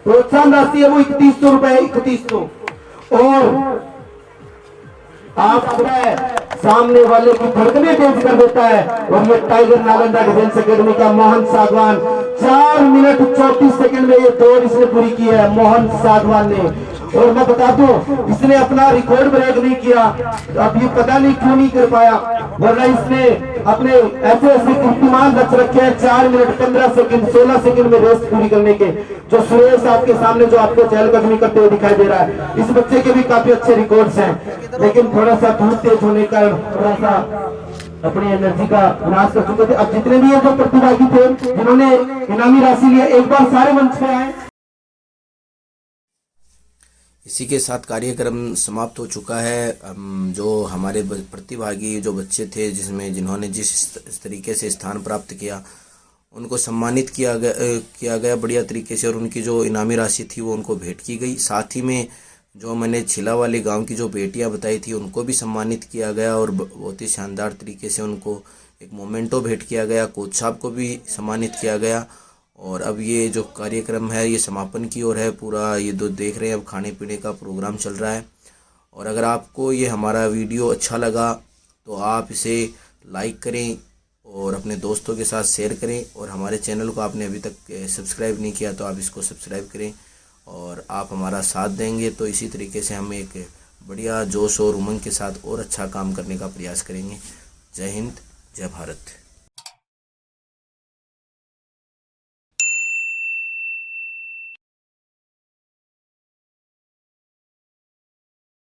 प्रोत्साहन राशि है वो 3100 रुपए। 3100 और आप सामने वाले की धड़कने तेज कर देता है। और ये टाइगर नालंदा डिफेंस एकेडमी का मोहन सागवान 4 मिनट 34 सेकंड में ये दौड़ इसने पूरी की है मोहन सागवान ने। और मैं बता दूं इसने अपना रिकॉर्ड ब्रेक नहीं किया। अब ये पता नहीं क्यों नहीं कर पाया, वरना इसने अपने ऐसे ऐसे कीर्तिमान रच रखे हैं 4 मिनट 15 सेकंड 16 सेकंड में रेस पूरी करने के। जो सुरेश आपके सामने जो आपको चहलकदमी करते हुए दिखाई दे रहा है, इस बच्चे के भी काफी अच्छे रिकॉर्ड्स हैं, लेकिन थोड़ा सा धूप तेज होने का थोड़ा सा अपनी एनर्जी का विनाश कर चुके थे। अब जितने भी ये जो प्रतिभागी थे जिन्होंने इनामी राशि लिया, एक बार सारे मंच पे आए। इसी के साथ कार्यक्रम समाप्त हो चुका है। जो हमारे प्रतिभागी जो बच्चे थे जिन्होंने जिस तरीके से स्थान प्राप्त किया उनको सम्मानित किया गया बढ़िया तरीके से, और उनकी जो इनामी राशि थी वो उनको भेंट की गई। साथ ही में जो मैंने छिला वाले गांव की जो बेटियां बताई थी उनको भी सम्मानित किया गया और बहुत ही शानदार तरीके से उनको एक मोमेंटो भेंट किया गया। कोच साहब को भी सम्मानित किया गया। और अब ये जो कार्यक्रम है ये समापन की ओर है पूरा। ये दो देख रहे हैं, अब खाने पीने का प्रोग्राम चल रहा है। और अगर आपको ये हमारा वीडियो अच्छा लगा तो आप इसे लाइक करें और अपने दोस्तों के साथ शेयर करें। और हमारे चैनल को आपने अभी तक सब्सक्राइब नहीं किया तो आप इसको सब्सक्राइब करें और आप हमारा साथ देंगे तो इसी तरीके से हम एक बढ़िया जोश और उमंग के साथ और अच्छा काम करने का प्रयास करेंगे। जय हिंद, जय भारत।